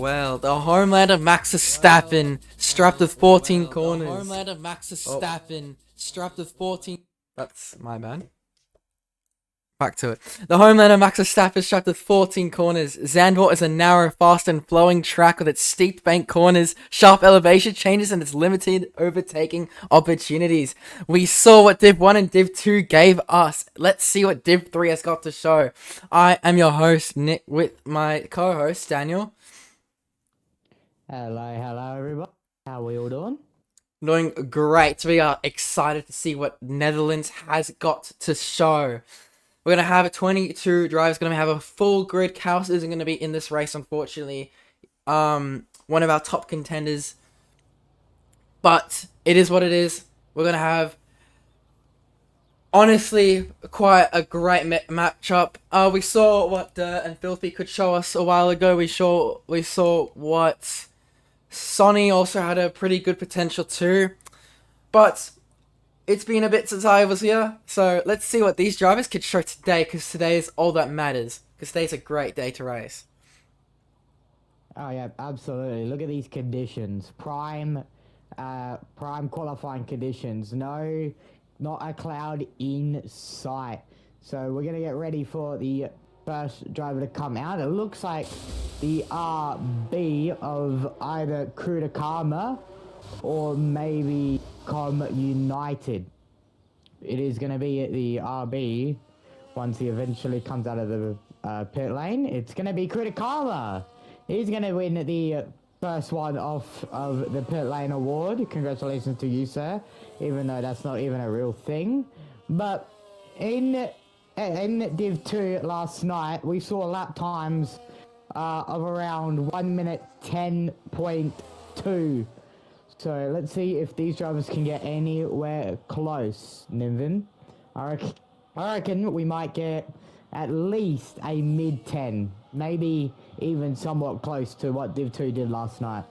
Well, the homeland of Max Verstappen, strapped with 14 corners. The homeland of Max Verstappen, strapped with 14. That's my bad. back to it. The homeland of Max Verstappen is strapped with 14 corners. Zandvoort is a narrow, fast, and flowing track with its steep bank corners, sharp elevation changes, and its limited overtaking opportunities. We saw what Div 1 and Div 2 gave us. Let's see what Div 3 has got to show. I am your host, Nick, with my co-host, Daniel. Hello everybody. How are we all doing? Doing great. We are excited to see what Netherlands has got to show. We're going to have 22 drivers. Going to have a full grid. Chaos isn't going to be in this race, unfortunately. One of our top contenders. But it is what it is. We're going to have, honestly, quite a great matchup. We saw what Dirt and Filthy could show us a while ago. We saw what Sonny also had a pretty good potential too. But it's been a bit since I was here, so let's see what these drivers could show today, because today is all that matters. Because today's a great day to race. Oh yeah, absolutely. Look at these conditions. Prime qualifying conditions. No, not a cloud in sight. So we're gonna get ready for the first driver to come out. It looks like the RB of either Crew to Karma or maybe Com United. It is going to be the RB once he eventually comes out of the pit lane. It's going to be Crew to Karma. He's going to win the first one off of the pit lane award. Congratulations to you, sir, even though that's not even a real thing. But in Div 2 last night, we saw lap times of around 1 minute 10.2. So let's see if these drivers can get anywhere close, Niven. I reckon we might get at least a mid-10, maybe even somewhat close to what Div 2 did last night.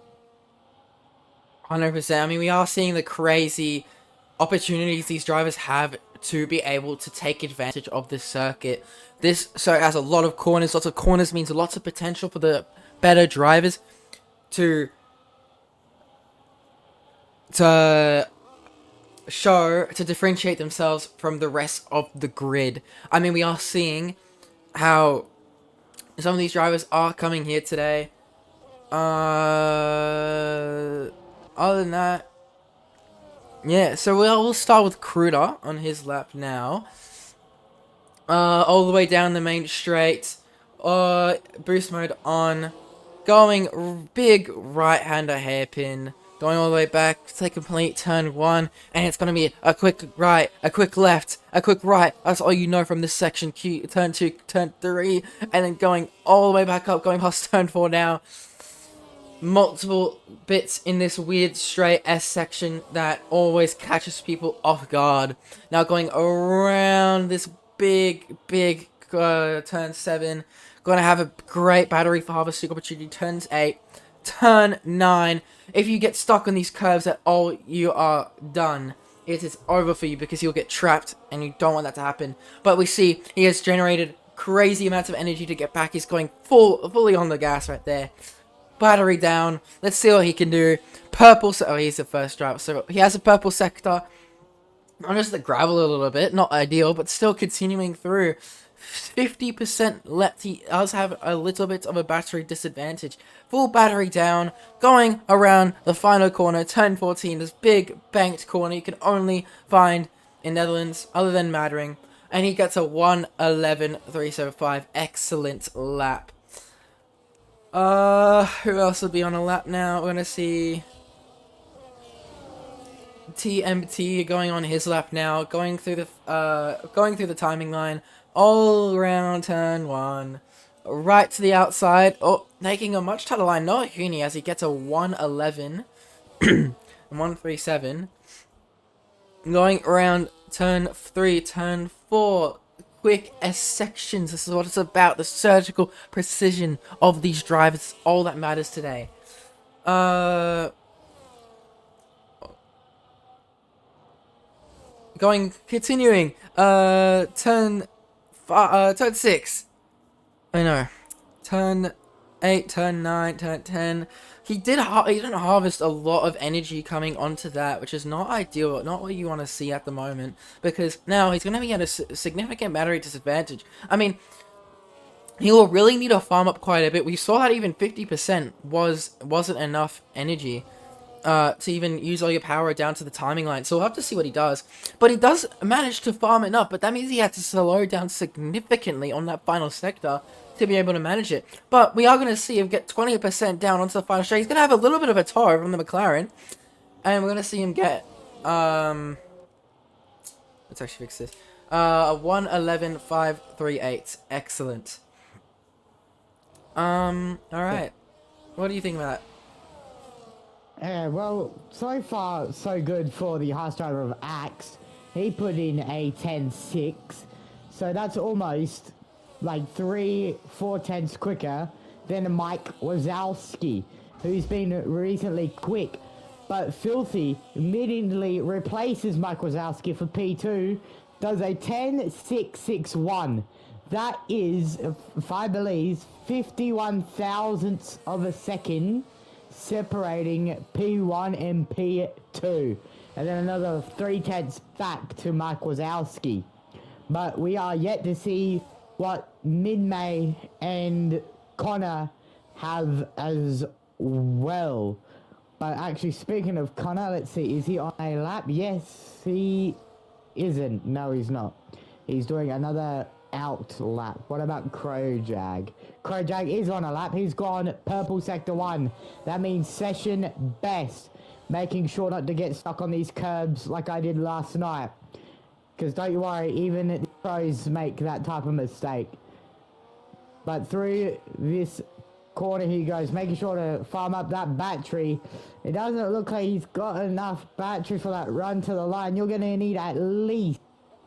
100%. I mean, we are seeing the crazy opportunities these drivers have to be able to take advantage of this circuit. This circuit has a lot of corners. Lots of corners means lots of potential for the better drivers to differentiate themselves from the rest of the grid. I mean, we are seeing how some of these drivers are coming here today. Other than that, yeah, so we'll start with Kruder on his lap now. All the way down the main straight. Boost mode on. Going big right-hander hairpin. Going all the way back to complete turn 1. And it's going to be a quick right, a quick left, a quick right. That's all you know from this section. Turn 2, turn 3. And then going all the way back up, going past turn 4 now. Multiple bits in this weird straight S section that always catches people off guard. Now going around this big turn 7. Going to have a great battery for harvesting opportunity. Turns 8. Turn 9. If you get stuck on these curves at all, you are done. It is over for you because you'll get trapped and you don't want that to happen. But we see he has generated crazy amounts of energy to get back. He's going fully on the gas right there. Battery down. Let's see what he can do. Purple. Oh, he's the first driver. So he has a purple sector. On just the gravel a little bit. Not ideal, but still continuing through. 50% left. He does have a little bit of a battery disadvantage. Full battery down. Going around the final corner. Turn 14. This big banked corner you can only find in Netherlands other than Mattering. And he gets a 1:11.375. Excellent lap. Who else will be on a lap now? We're gonna see TMT going on his lap now, going through the timing line, all around turn 1, right to the outside. Oh, making a much tighter line. Noah Huni as he gets a 1:11, 1:37. Going around turn 3, turn 4. Quick S sections. This is what it's about. The surgical precision of these drivers is all that matters today. Continuing. Turn 6. I know. Turn 8, turn 9, turn 10. He didn't harvest a lot of energy coming onto that, which is not ideal, not what you want to see at the moment, because now he's going to be at a significant battery disadvantage. I mean, he will really need to farm up quite a bit. We saw that even 50% wasn't enough energy to even use all your power down to the timing line. So we'll have to see what he does. But he does manage to farm enough, but that means he had to slow down significantly on that final sector to be able to manage it. But we are going to see him get 20% down onto the final straight. He's going to have a little bit of a tow from the McLaren. And we're going to see him get... let's actually fix this. 1:11.538. Excellent. Alright. What do you think about that? Well, so far, so good for the highest driver of Axe. He put in a 10.6, so that's almost like 3-4 tenths quicker than Mike Wazowski, who's been recently quick. But Filthy immediately replaces Mike Wazowski for P2, does a 10.661. That is, if I believe, 51 thousandths of a second separating P1 and P2, and then another 3 tenths back to Mike Wazowski. But we are yet to see what Mid-May and Connor have as well. But actually, speaking of Connor, let's see, is he on a lap? Yes, he isn't. No, he's not. He's doing another out lap. What about Crowjag? Crowjag is on a lap. He's gone purple sector 1. That means session best. Making sure not to get stuck on these curbs like I did last night. Because don't you worry, even the pros make that type of mistake. But through this corner he goes, making sure to farm up that battery. It doesn't look like he's got enough battery for that run to the line. You're going to need at least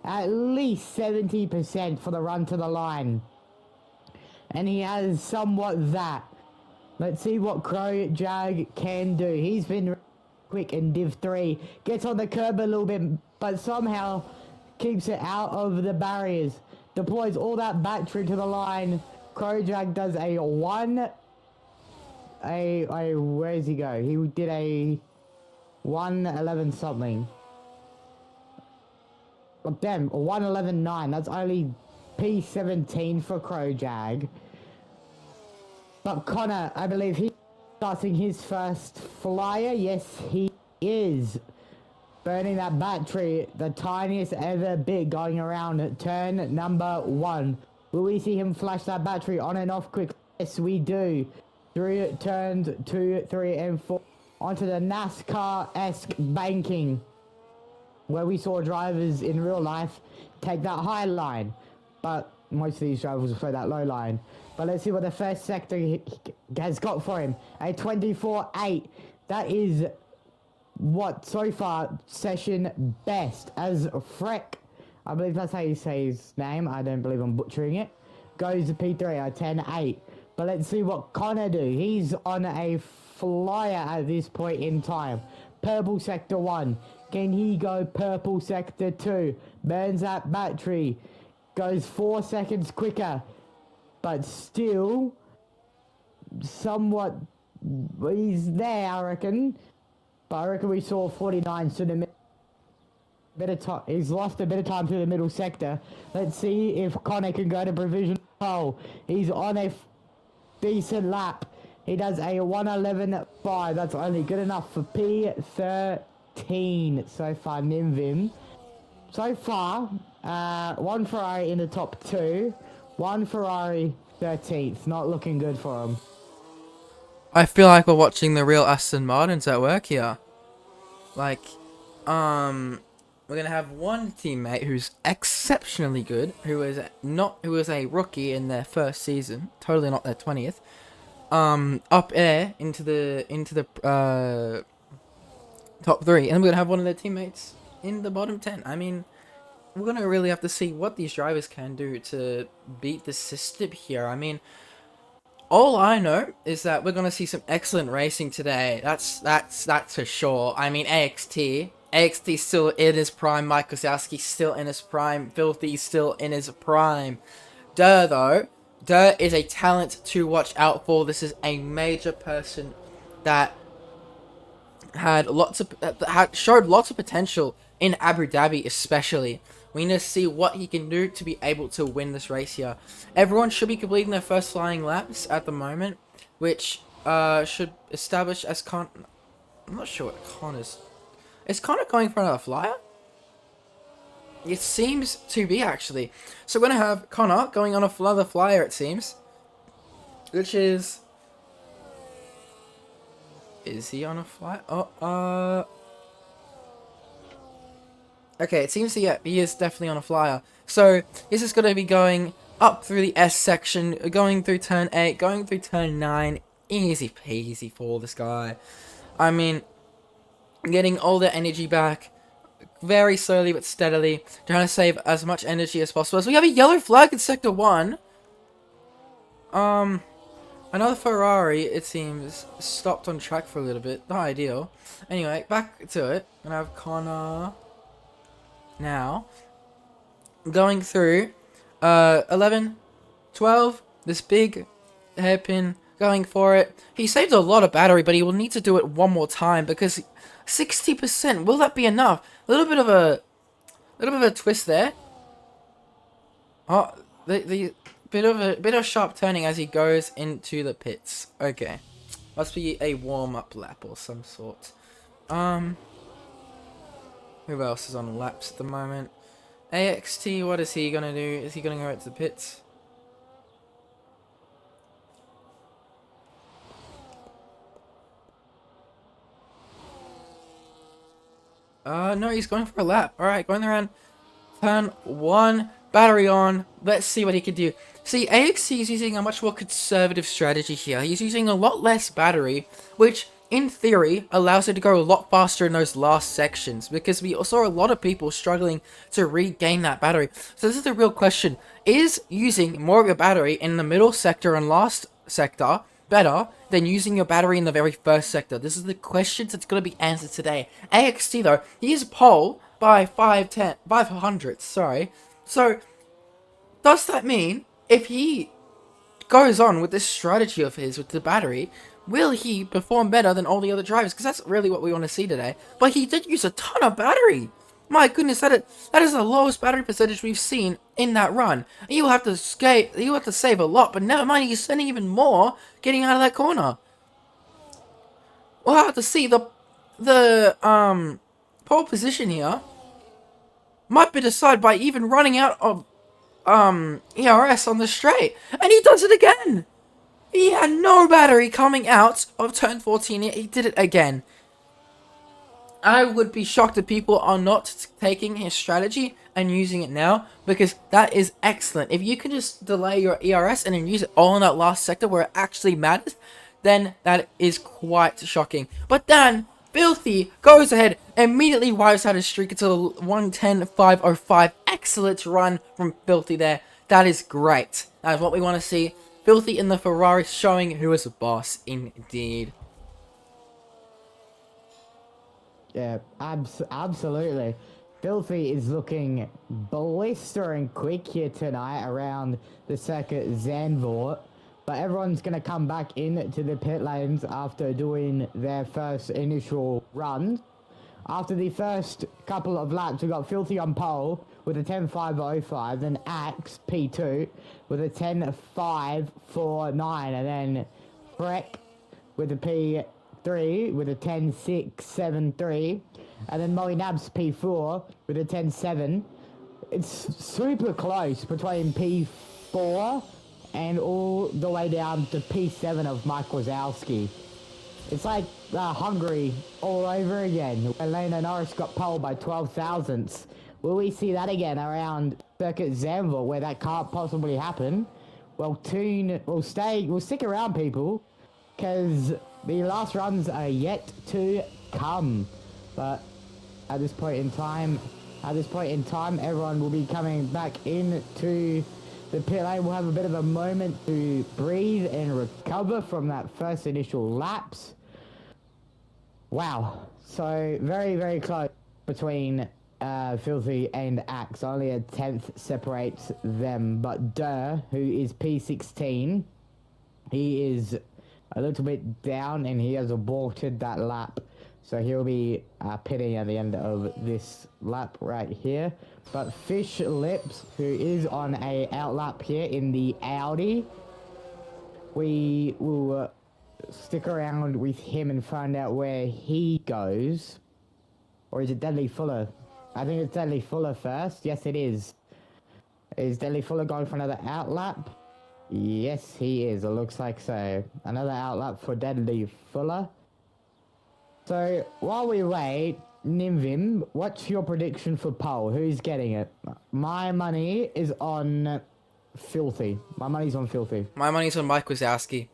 70% for the run to the line. And he has somewhat that. Let's see what Crowjag can do. He's been quick in Div 3. Gets on the curb a little bit, but somehow keeps it out of the barriers. Deploys all that battery to the line. Crowjag does a where's he go? He did a 1:11 something. Oh, damn, 1:11.9. That's only P17 for Crowjag. But Connor, I believe he's starting his first flyer. Yes, he is. Burning that battery, the tiniest ever bit going around turn number 1. Will we see him flash that battery on and off quick? Yes, we do. Through turns 2, 3, and 4. Onto the NASCAR-esque banking, where we saw drivers in real life take that high line. But most of these drivers will play that low line. But let's see what the first sector has got for him. A 24.8. That is what so far session best, as Freck, I believe that's how you say his name, I don't believe I'm butchering it, goes to P3, a 10.8. But let's see what Connor do. He's on a flyer at this point in time. Purple sector 1. Can he go purple sector 2? Burns that battery. Goes 4 seconds quicker. But still, somewhat, he's there, I reckon. But I reckon we saw 49 to the middle. He's lost a bit of time to the middle sector. Let's see if Connor can go to provisional pole. He's on a decent lap. He does a 1:11.5. That's only good enough for P13 so far, Nimvim. So far, one Ferrari in the top 2, one Ferrari 13th. Not looking good for him. I feel like we're watching the real Aston Martins at work here. Like, we're gonna have one teammate who's exceptionally good, who is a rookie in their first season, totally not their 20th. Up air into the top 3, and we're gonna have one of their teammates in the bottom 10. I mean, we're gonna really have to see what these drivers can do to beat the system here. I mean, all I know is that we're gonna see some excellent racing today. That's for sure. I mean, AXT still in his prime. Mike Kozlowski still in his prime. Filthy still in his prime. Durr though, Dirt is a talent to watch out for. This is a major person that showed lots of potential in Abu Dhabi, especially. We need to see what he can do to be able to win this race here. Everyone should be completing their first flying laps at the moment, which should establish as I'm not sure what Con is. Is Connor going for another flyer? It seems to be, actually. So we're going to have Connor going on another flyer, it seems. Which is... Is he on a flyer? Okay, it seems to, yeah, he is definitely on a flyer. So, this is going to be going up through the S section, going through turn 8, going through turn 9. Easy peasy for this guy. I mean, getting all the energy back. Very slowly but steadily, trying to save as much energy as possible. So we have a yellow flag in Sector 1. Another Ferrari, it seems, stopped on track for a little bit. Not ideal. Anyway, back to it. And I have Connor now going through 11, 12, this big hairpin, going for it. He saved a lot of battery, but he will need to do it one more time because 60%, will that be enough? A little bit of a twist there. Oh, the bit of sharp turning as he goes into the pits. Okay, must be a warm-up lap or some sort. Who else is on laps at the moment? AXT, what is he gonna do? Is he gonna go out to the pits? No, he's going for a lap. Alright, going around turn 1, battery on. Let's see what he can do. See, AXT is using a much more conservative strategy here. He's using a lot less battery, which, in theory, allows it to go a lot faster in those last sections, because we saw a lot of people struggling to regain that battery. So this is the real question. Is using more of your battery in the middle sector and last sector better than using your battery in the very first sector? This is the question that's going to be answered today. AXT, though, he is pole by 500, sorry. So, does that mean if he goes on with this strategy of his with the battery, will he perform better than all the other drivers? Because that's really what we want to see today. But he did use a ton of battery. My goodness, that is the lowest battery percentage we've seen in that run. You'll have to save a lot, but never mind, he's spending even more getting out of that corner. We'll have to see the pole position here might be decided by even running out of ERS on the straight, and he does it again. He had no battery coming out of turn 14, yet he did it again. I would be shocked if people are not taking his strategy and using it now, because that is excellent. If you can just delay your ERS and then use it all in that last sector where it actually matters, then that is quite shocking. But then Filthy goes ahead, immediately wipes out his streak until 1:10.505. Excellent run from Filthy there. That is great. That is what we want to see. Filthy in the Ferrari showing who is a boss indeed. Yeah, absolutely. Filthy is looking blistering quick here tonight around the circuit Zandvoort. But everyone's going to come back into the pit lanes after doing their first initial run. After the first couple of laps, we got Filthy on pole with a 10.505, then Axe P2 with a 10.549, and then Freck with a P3 with a 10.673, and then Molly Nabs P4 with a 10.7. It's super close between P4 and all the way down to P7 of Mike Wazowski. It's like Hungary all over again. Elena Norris got pole by 12 thousandths. Will we see that again around Circuit Zandvoort where that can't possibly happen? Well, we'll stick around, people, because the last runs are yet to come. But at this point in time, everyone will be coming back into the pit lane. Will have a bit of a moment to breathe and recover from that first initial laps. Wow. So very, very close between Filthy and Axe. Only a tenth separates them. But Durr, who is P16, he is a little bit down and he has aborted that lap. So he'll be pitting at the end of this lap right here. But Fish Lips, who is on a outlap here in the Audi, we will stick around with him and find out where he goes. Or is it Deadly Fuller? I think it's Deadly Fuller first. Yes, it is. Is Deadly Fuller going for another outlap? Yes, he is. It looks like so. Another outlap for Deadly Fuller. So, while we wait, Nimvim, what's your prediction for pole? Who's getting it? My money is on Filthy. My money's on Filthy. My money's on Mike Wazowski.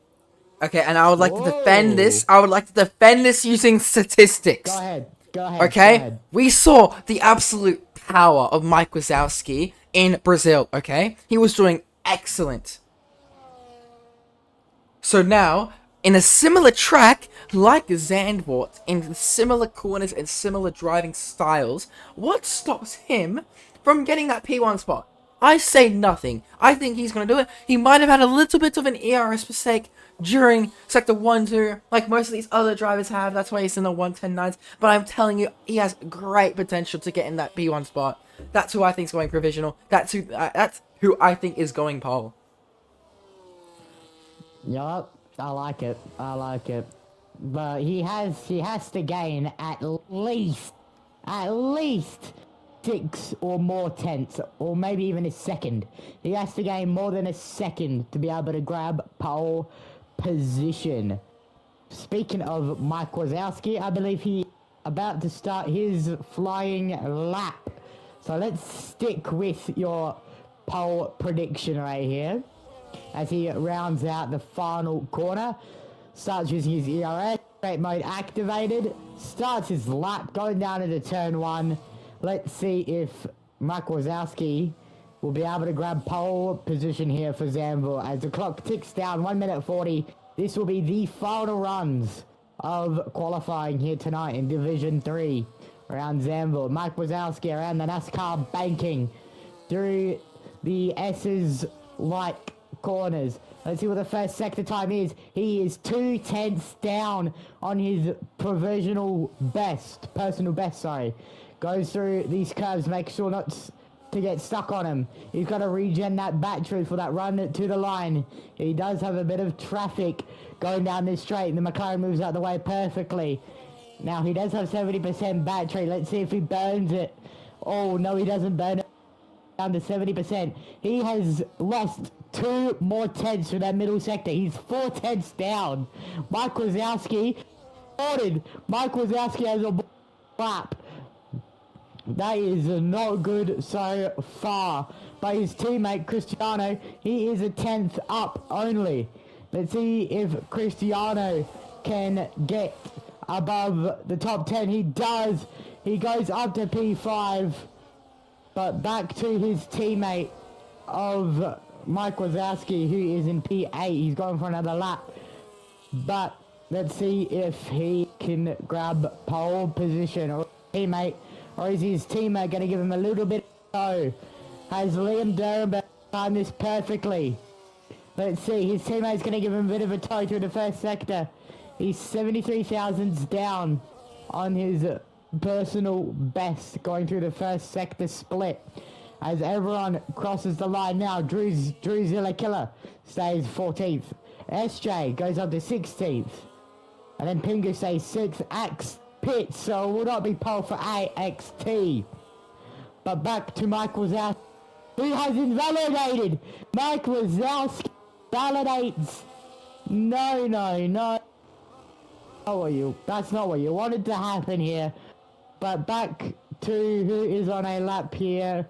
Okay, and I would like to defend Whoa. this. I would like to defend this using statistics. Go ahead. Go ahead. Okay? Go ahead. We saw the absolute power of Mike Wazowski in Brazil, okay? He was doing excellent. So now, in a similar track, like Zandvoort, in similar corners and similar driving styles, what stops him from getting that P1 spot? I say nothing. I think he's going to do it. He might have had a little bit of an ERS mistake during Sector 1-2, like most of these other drivers have. That's why he's in the 110.9s. But I'm telling you, he has great potential to get in that P1 spot. That's who I think is going provisional. That's who I think is going pole. Yup, I like it. I like it. But he has to gain at least 6 or more tenths, or maybe even a second. He has to gain more than a second to be able to grab pole position. Speaking of Mike Wazowski, I believe he about to start his flying lap. So let's stick with your pole prediction right here. As he rounds out the final corner, starts using his ERS, straight mode activated, starts his lap, going down into turn 1. Let's see if Mike Wazowski will be able to grab pole position here for Zandvoort. As the clock ticks down, 1 minute 40, this will be the final runs of qualifying here tonight in Division 3 around Zandvoort. Mike Wazowski around the NASCAR banking through the S's like corners. Let's see what the first sector time is. He is 2 tenths down on his personal best. Goes through these curves, make sure not to get stuck on him. He's got to regen that battery for that run to the line. He does have a bit of traffic going down this straight, and the McLaren moves out the way perfectly. Now, he does have 70% battery. Let's see if he burns it. Oh, no, he doesn't burn it. Down to 70%. He has lost 2 more tenths for that middle sector. He's 4 tenths down. Mike Wazowski ordered. Mike Wazowski has a lap. That is not good so far. By his teammate Cristiano, he is a 10th up only. Let's see if Cristiano can get above the top 10. He does. He goes up to P5. But back to his teammate of Mike Wazowski, who is in P8. He's going for another lap. But let's see if he can grab pole position or teammate. Or is his teammate going to give him a little bit of go? Has Liam Durban timed this perfectly? Let's see. His teammate's going to give him a bit of a tow through the first sector. He's 73 thousandths down on his personal best going through the first sector split. As everyone crosses the line now, Drew Zilla Killer stays 14th. SJ goes up to 16th. And then Pingu stays 6th. Axe pits, so it will not be pole for AXT. But back to Mike Wazowski, who has invalidated. Mike Wazowski validates. No. That's not what you wanted to happen here. But back to who is on a lap here.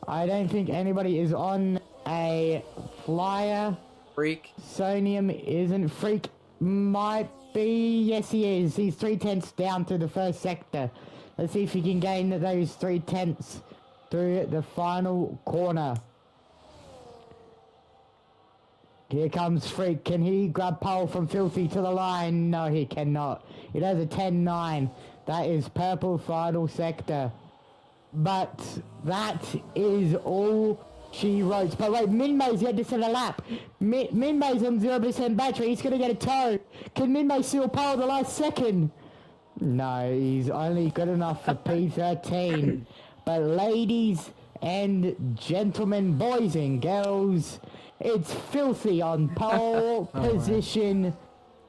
I don't think anybody is on a flyer. Freak. Sonium isn't. Freak might be. Yes, he is. He's 3 tenths down through the first sector. Let's see if he can gain those 3 tenths through the final corner. Here comes Freak. Can he grab pole from Filthy to the line? No, he cannot. He does a 10-9. That is purple final sector. but that is all she wrote. But wait, Minmay's going to set a lap. Minmay's on 0% battery. He's going to get a tow. Can Minmay still power the last second? No, he's only good enough for P13. But ladies and gentlemen, boys and girls, it's Filthy on pole position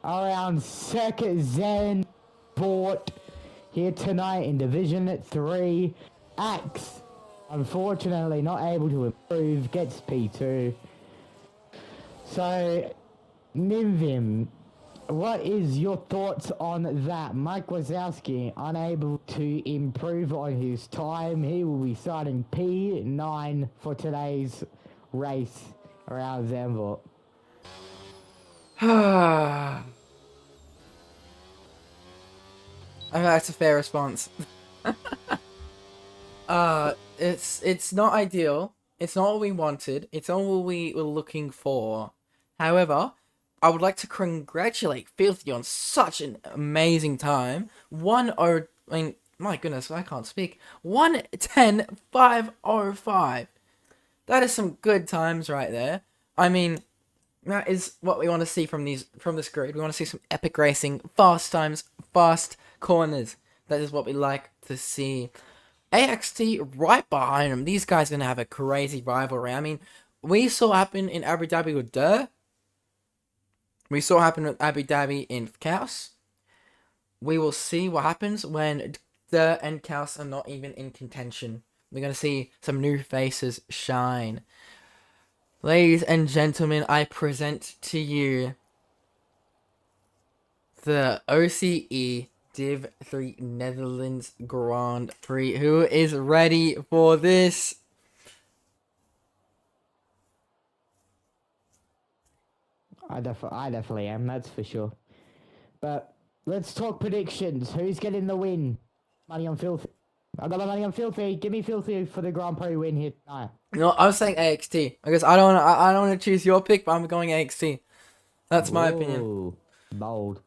around Circuit Zandvoort here tonight in Division 3. Axe, unfortunately not able to improve, gets P2. So, Nimvim, what is your thoughts on that? Mike Wazowski unable to improve on his time. He will be starting P9 for today's race around Zandvoort. I mean, that's a fair response. It's not ideal. It's not what we wanted. It's not what we were looking for. However, I would like to congratulate Filthy on such an amazing time. I mean, my goodness, I can't speak. 1:10.505. That is some good times right there. I mean, that is what we want to see from this grid. We want to see some epic racing, fast times, fast corners. That is what we like to see. AXT right behind him. These guys are gonna have a crazy rivalry. I mean, we saw happen in Abu Dhabi with Durr. We saw happen with Abu Dhabi in Chaos. We will see what happens when Durr and Chaos are not even in contention. We're gonna see some new faces shine. Ladies and gentlemen, I present to you the OCE Div 3 Netherlands Grand Prix. Who is ready for this? I definitely am, that's for sure. But let's talk predictions. Who's getting the win? Money on Filthy. I got my money on Filthy. Give me Filthy for the Grand Prix win here tonight. No, I was saying AXT because I don't want to choose your pick, but I'm going AXT. That's my opinion. Ooh, bold.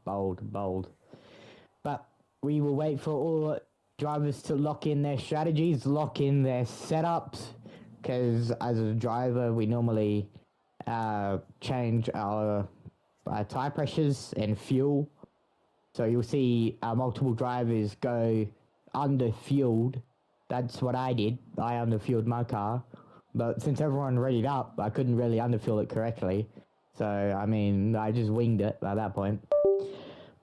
But we will wait for all drivers to lock in their strategies, lock in their setups, because as a driver, we normally change our tire pressures and fuel. So you'll see multiple drivers go under-fueled. That's what I did. I under-fueled my car. But since everyone readied up, I couldn't really under-fuel it correctly. So, I mean, I just winged it at that point.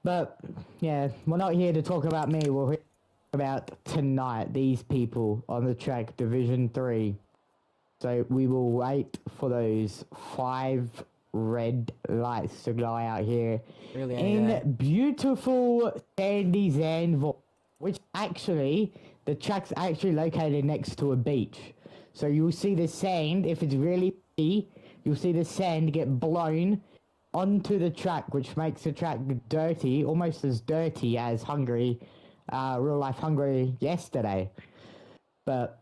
But, yeah, we're not here to talk about me. We're here about tonight, these people on the track, Division 3. So we will wait for those 5 red lights to go out here Really, in beautiful sandy Zandvoort, which actually, the track's actually located next to a beach. So you'll see the sand, if it's really pretty, you'll see the sand get blown onto the track, which makes the track dirty, almost as dirty as Hungary, real life Hungary yesterday. But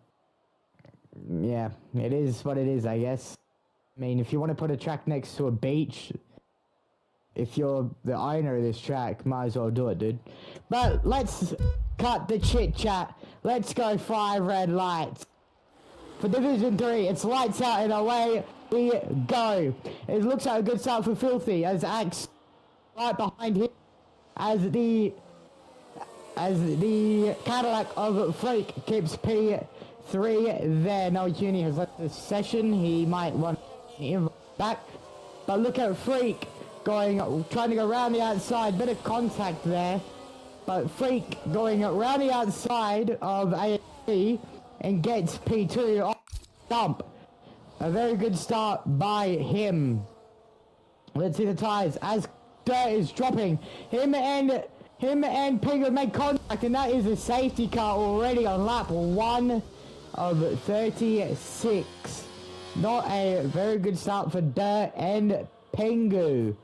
yeah, it is what it is, I guess. I mean, if you want to put a track next to a beach, if you're the owner of this track, might as well do it, dude. But let's cut the chit chat. Let's go 5 red lights. For Division 3, it's lights out and away we go. It looks like a good start for Filthy as Axe right behind him as the Cadillac of Freak keeps P3 there. No, Uni has left the session. He might want him back. But look at Freak trying to go around the outside. Bit of contact there. But Freak going around the outside of AFC and gets P2 off the dump. A very good start by him. Let's see the tires as Dirt is dropping. Him and Pigger make contact, and that is a safety car already on lap 1 of 36. Not a very good start for Dirt and Pingu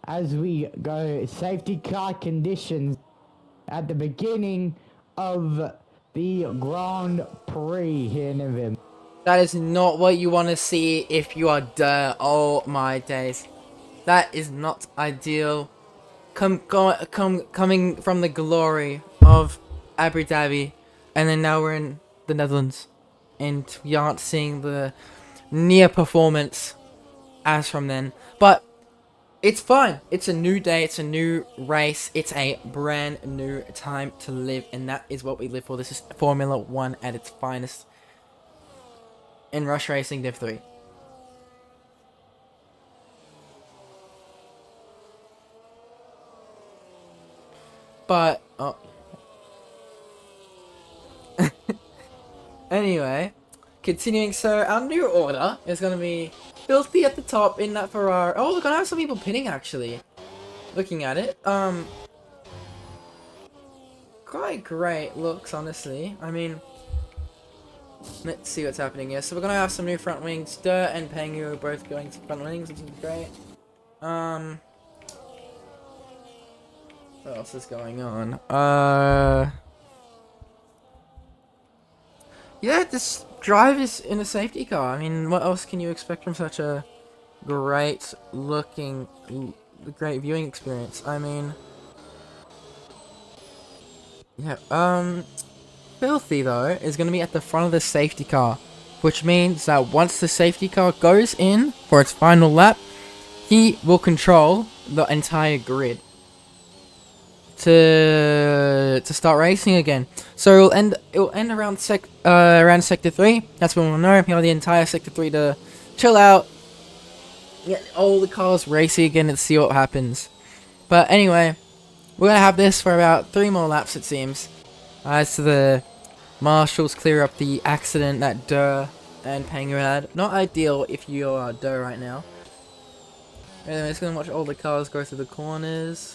as we go safety car conditions at the beginning of the Grand Prix here in Nivim. That is not what you want to see if you are Durr. Oh my days. That is not ideal. Coming from the glory of Abu Dhabi, and then now we're in the Netherlands, and we aren't seeing the near performance as from then. But it's fine. It's a new day. It's a new race. It's a brand new time to live, and that is what we live for. This is Formula 1 at its finest in Rush Racing Div 3. But, oh. Anyway, continuing, so our new order is going to be Filthy at the top in that Ferrari. Oh, we're going to have some people pinning, actually. Looking at it. Quite great looks, honestly. I mean, let's see what's happening here. So we're going to have some new front wings. Dirt and Pengu are both going to front wings, which is great. What else is going on? Yeah, this drive is in a safety car. I mean, what else can you expect from such a great great viewing experience? I mean, yeah, Filthy, though, is going to be at the front of the safety car, which means that once the safety car goes in for its final lap, he will control the entire grid to start racing again. So it'll end around around sector 3. That's when we'll know. You know, the entire sector 3 to chill out, get all the cars racing again and see what happens. But anyway, we're gonna have this for about 3 more laps, it seems, as the marshals clear up the accident that Durr and Pangu had. Not ideal if you are Durr right now. Anyway, just gonna watch all the cars go through the corners.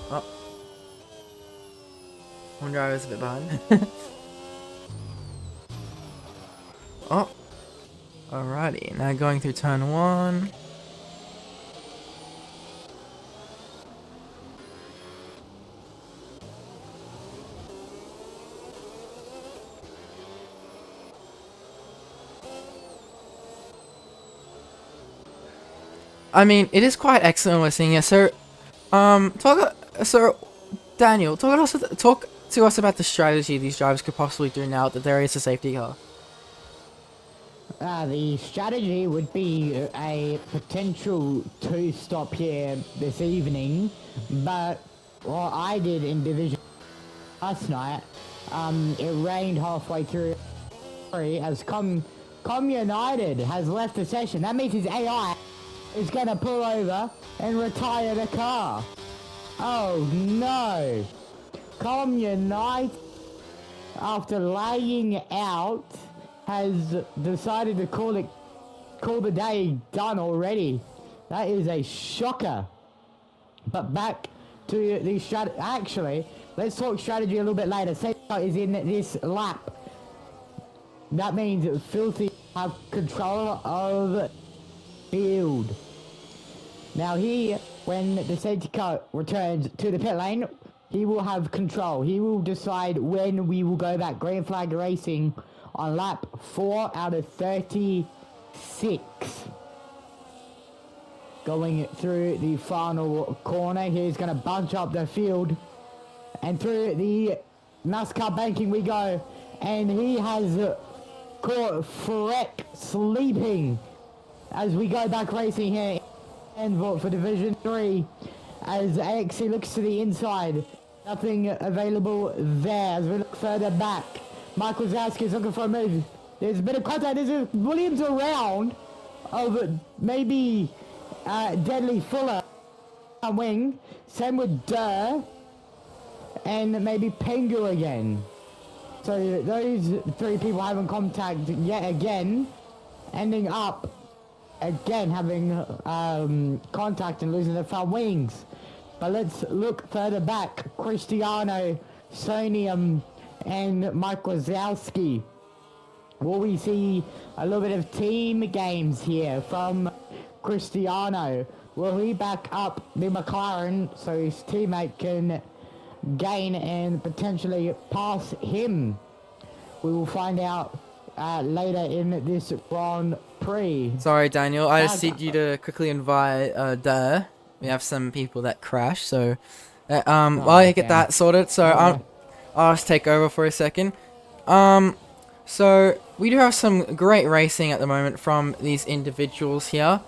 Oh. One driver's a bit behind. Oh. Alrighty, now going through turn 1. I mean, it is quite excellent we're seeing here. So, Daniel, talk to us about the strategy these drivers could possibly do now that there is a safety car. The strategy would be a potential 2-stop here this evening, but what I did in Division last night, it rained halfway through as Com United has left the session. That means his AI is going to pull over and retire the car. Oh no! Com United, after laying out, has decided to call the day done already. That is a shocker. But back to the strategy. Actually, let's talk strategy a little bit later. Safety is in this lap. That means Filthy have control of the field. Now here, when the safety car returns to the pit lane, he will have control. He will decide when we will go back green flag racing on lap 4 out of 36. Going through the final corner, he's going to bunch up the field. And through the NASCAR banking we go. And he has caught Freck sleeping as we go back racing here in Zandvoort for Division 3. As AXC looks to the inside, nothing available there. As we look further back, Mike Wazowski is looking for a move. There's a bit of contact. There's a Williams around of maybe Deadly Fuller wing. Same with Durr. And maybe Pengu again. So those 3 people having contact yet again. Ending up again having contact and losing their front wings. But let's look further back. Cristiano, Sonium, and Mike Wazowski. Will we see a little bit of team games here from Cristiano? Will he back up the McLaren so his teammate can gain and potentially pass him? We will find out later in this Grand Prix. Sorry, Daniel. I just need you to quickly invite Durr. We have some people that crash, so while I get that sorted, so I'll just take over for a second. So we do have some great racing at the moment from these individuals here.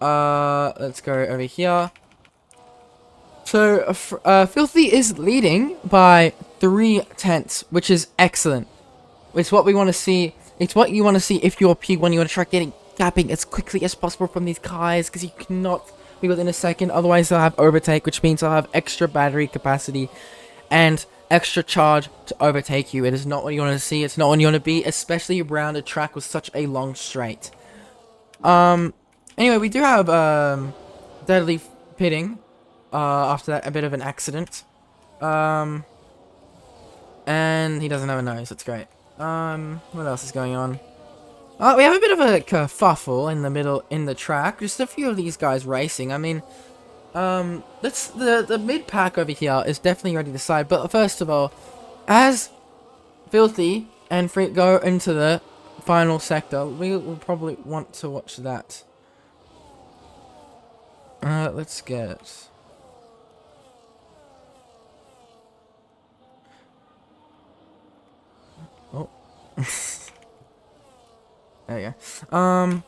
Let's go over here. So, Filthy is leading by 3/10, which is excellent. It's what we want to see. It's what you want to see if you're P1. You want to try gapping as quickly as possible from these guys, because you cannot be within a second. Otherwise, they'll have overtake, which means they'll have extra battery capacity and extra charge to overtake you. It is not what you want to see. It's not what you want to be, especially around a track with such a long straight. Anyway, we do have Deadly pitting. After that, a bit of an accident. And he doesn't have a nose. That's great. What else is going on? We have a bit of a kerfuffle in the middle in the track. Just a few of these guys racing. I mean, that's the mid pack over here is definitely ready to side. But first of all, as Filthy and Free go into the final sector, we will probably want to watch that. Let's get. Oh. There you go.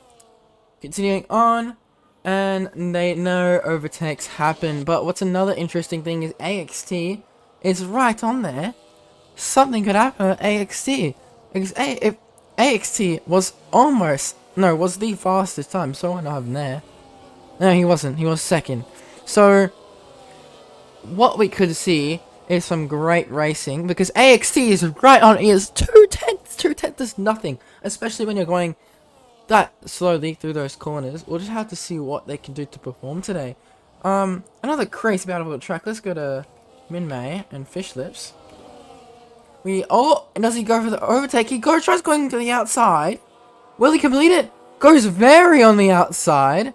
Continuing on, and no overtakes happen. But what's another interesting thing is AXT is right on there. Something could happen at AXT. If AXT was was the fastest time, so I don't have him there. No, he wasn't. He was second. So what we could see is some great racing, because AXT is right on. He is 2/10. 2/10 is nothing, especially when you're going that slowly through those corners. We'll just have to see what they can do to perform today. Another crazy battle of the track. Let's go to Minmay and Fish Lips. And does he go for the overtake? He tries going to the outside. Will he complete it? Goes very on the outside.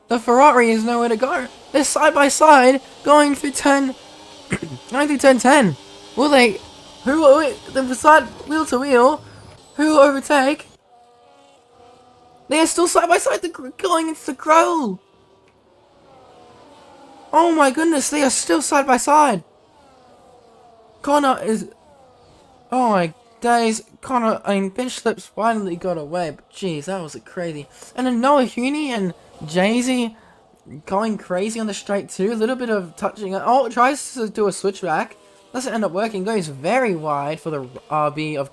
The Ferrari is nowhere to go. They're side by side, going through turn 10. Will they? The side wheel to wheel? Who will overtake? They are still side by side. Going into the gravel. Oh my goodness, they are still side by side. Connor is. Oh my days. Fish Lips finally got away, but jeez, that was crazy. And then Noah Huni and Jay-Z going crazy on the straight too. A little bit of touching. Oh, tries to do a switchback. Doesn't end up working. Goes very wide for the RB of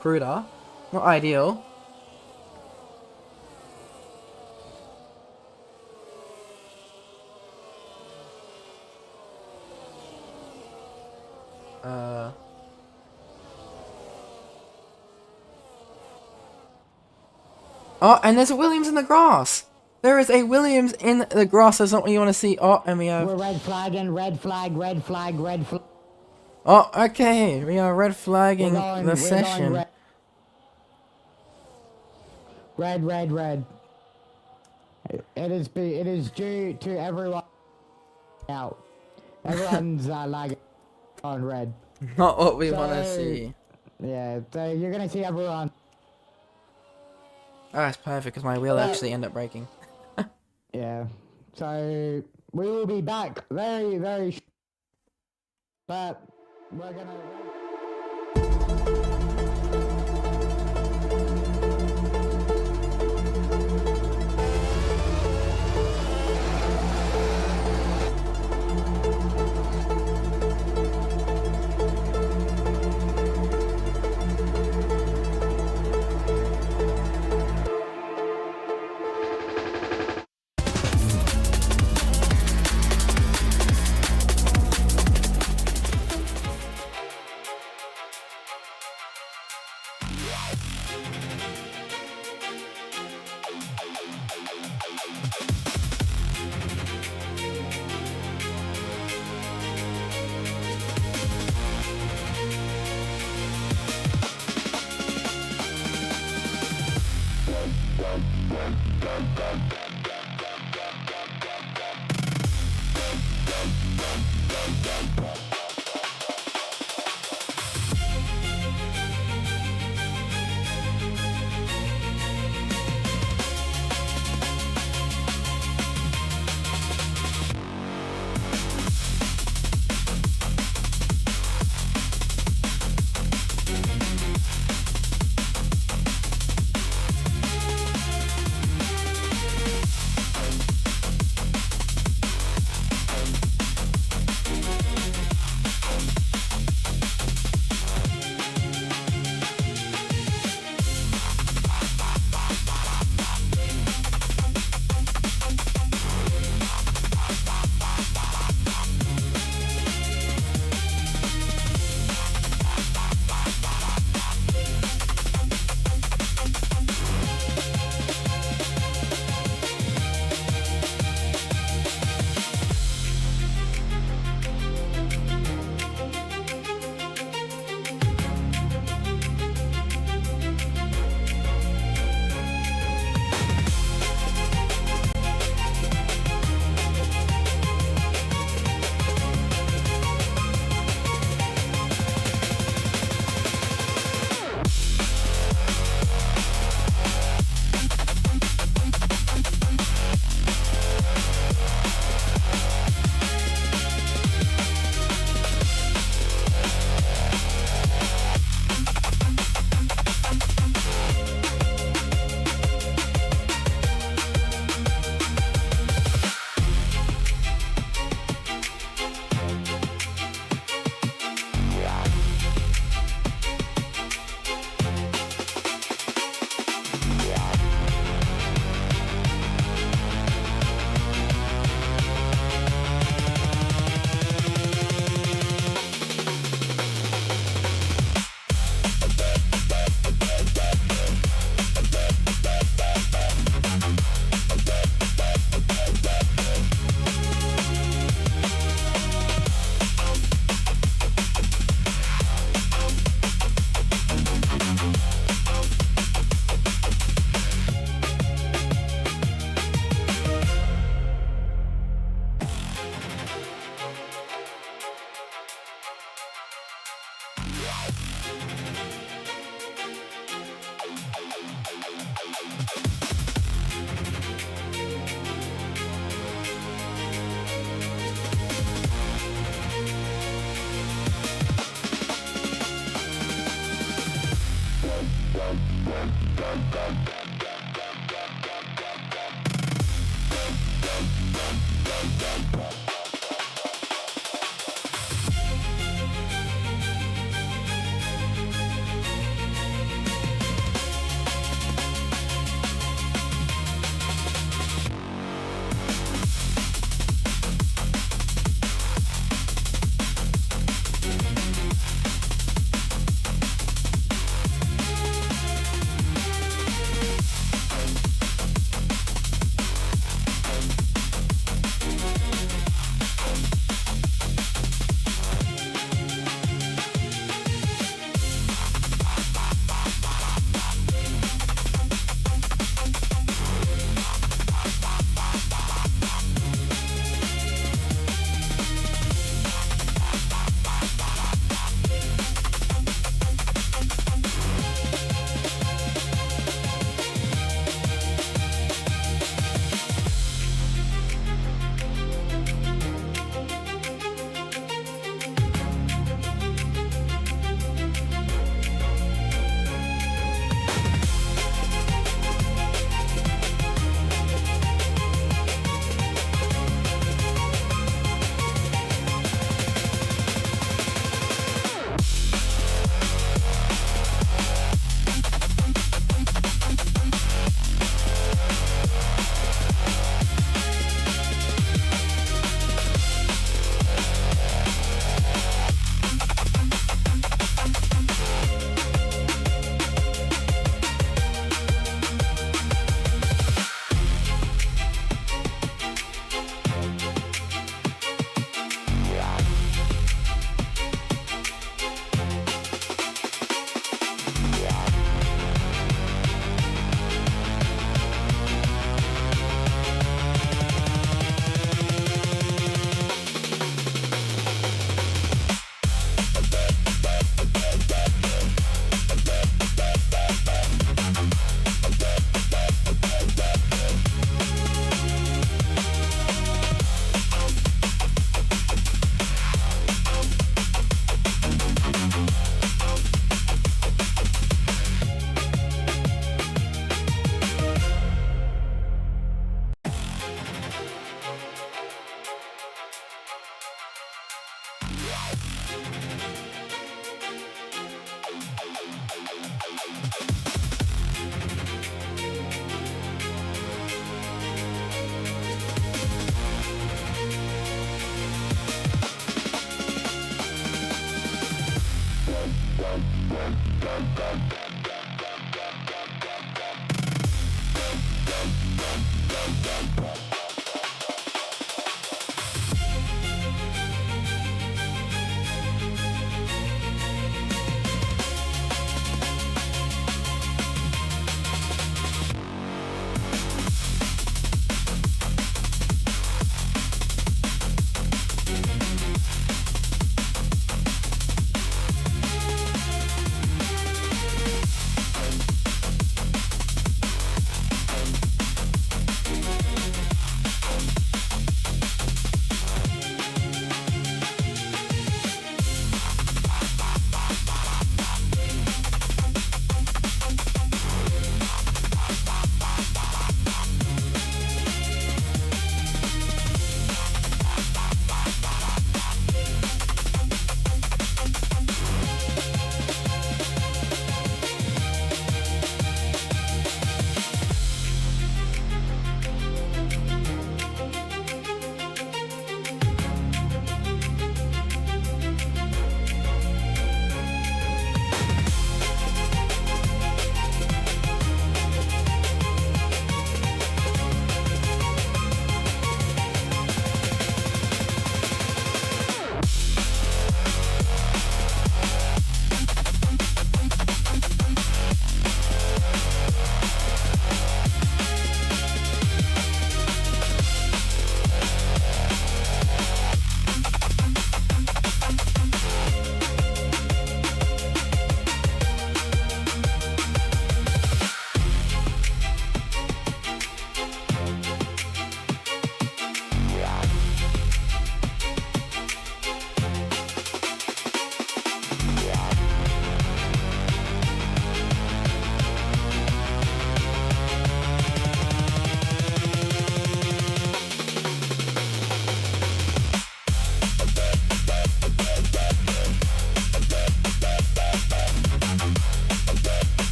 Kruder. Not ideal. Oh, and there's a Williams in the grass. There is a Williams in the grass. That's not what you want to see. Oh, and we have. We're red flagging, red flag, red flag, red flag. Oh, okay. We are red flagging the session. Red. It is due to everyone out. Everyone's lagging on red. Not what we want to see. Yeah, so you're gonna see everyone. Oh, that's perfect, because my wheel actually ended up breaking. Yeah. So we will be back very, very but we're gonna.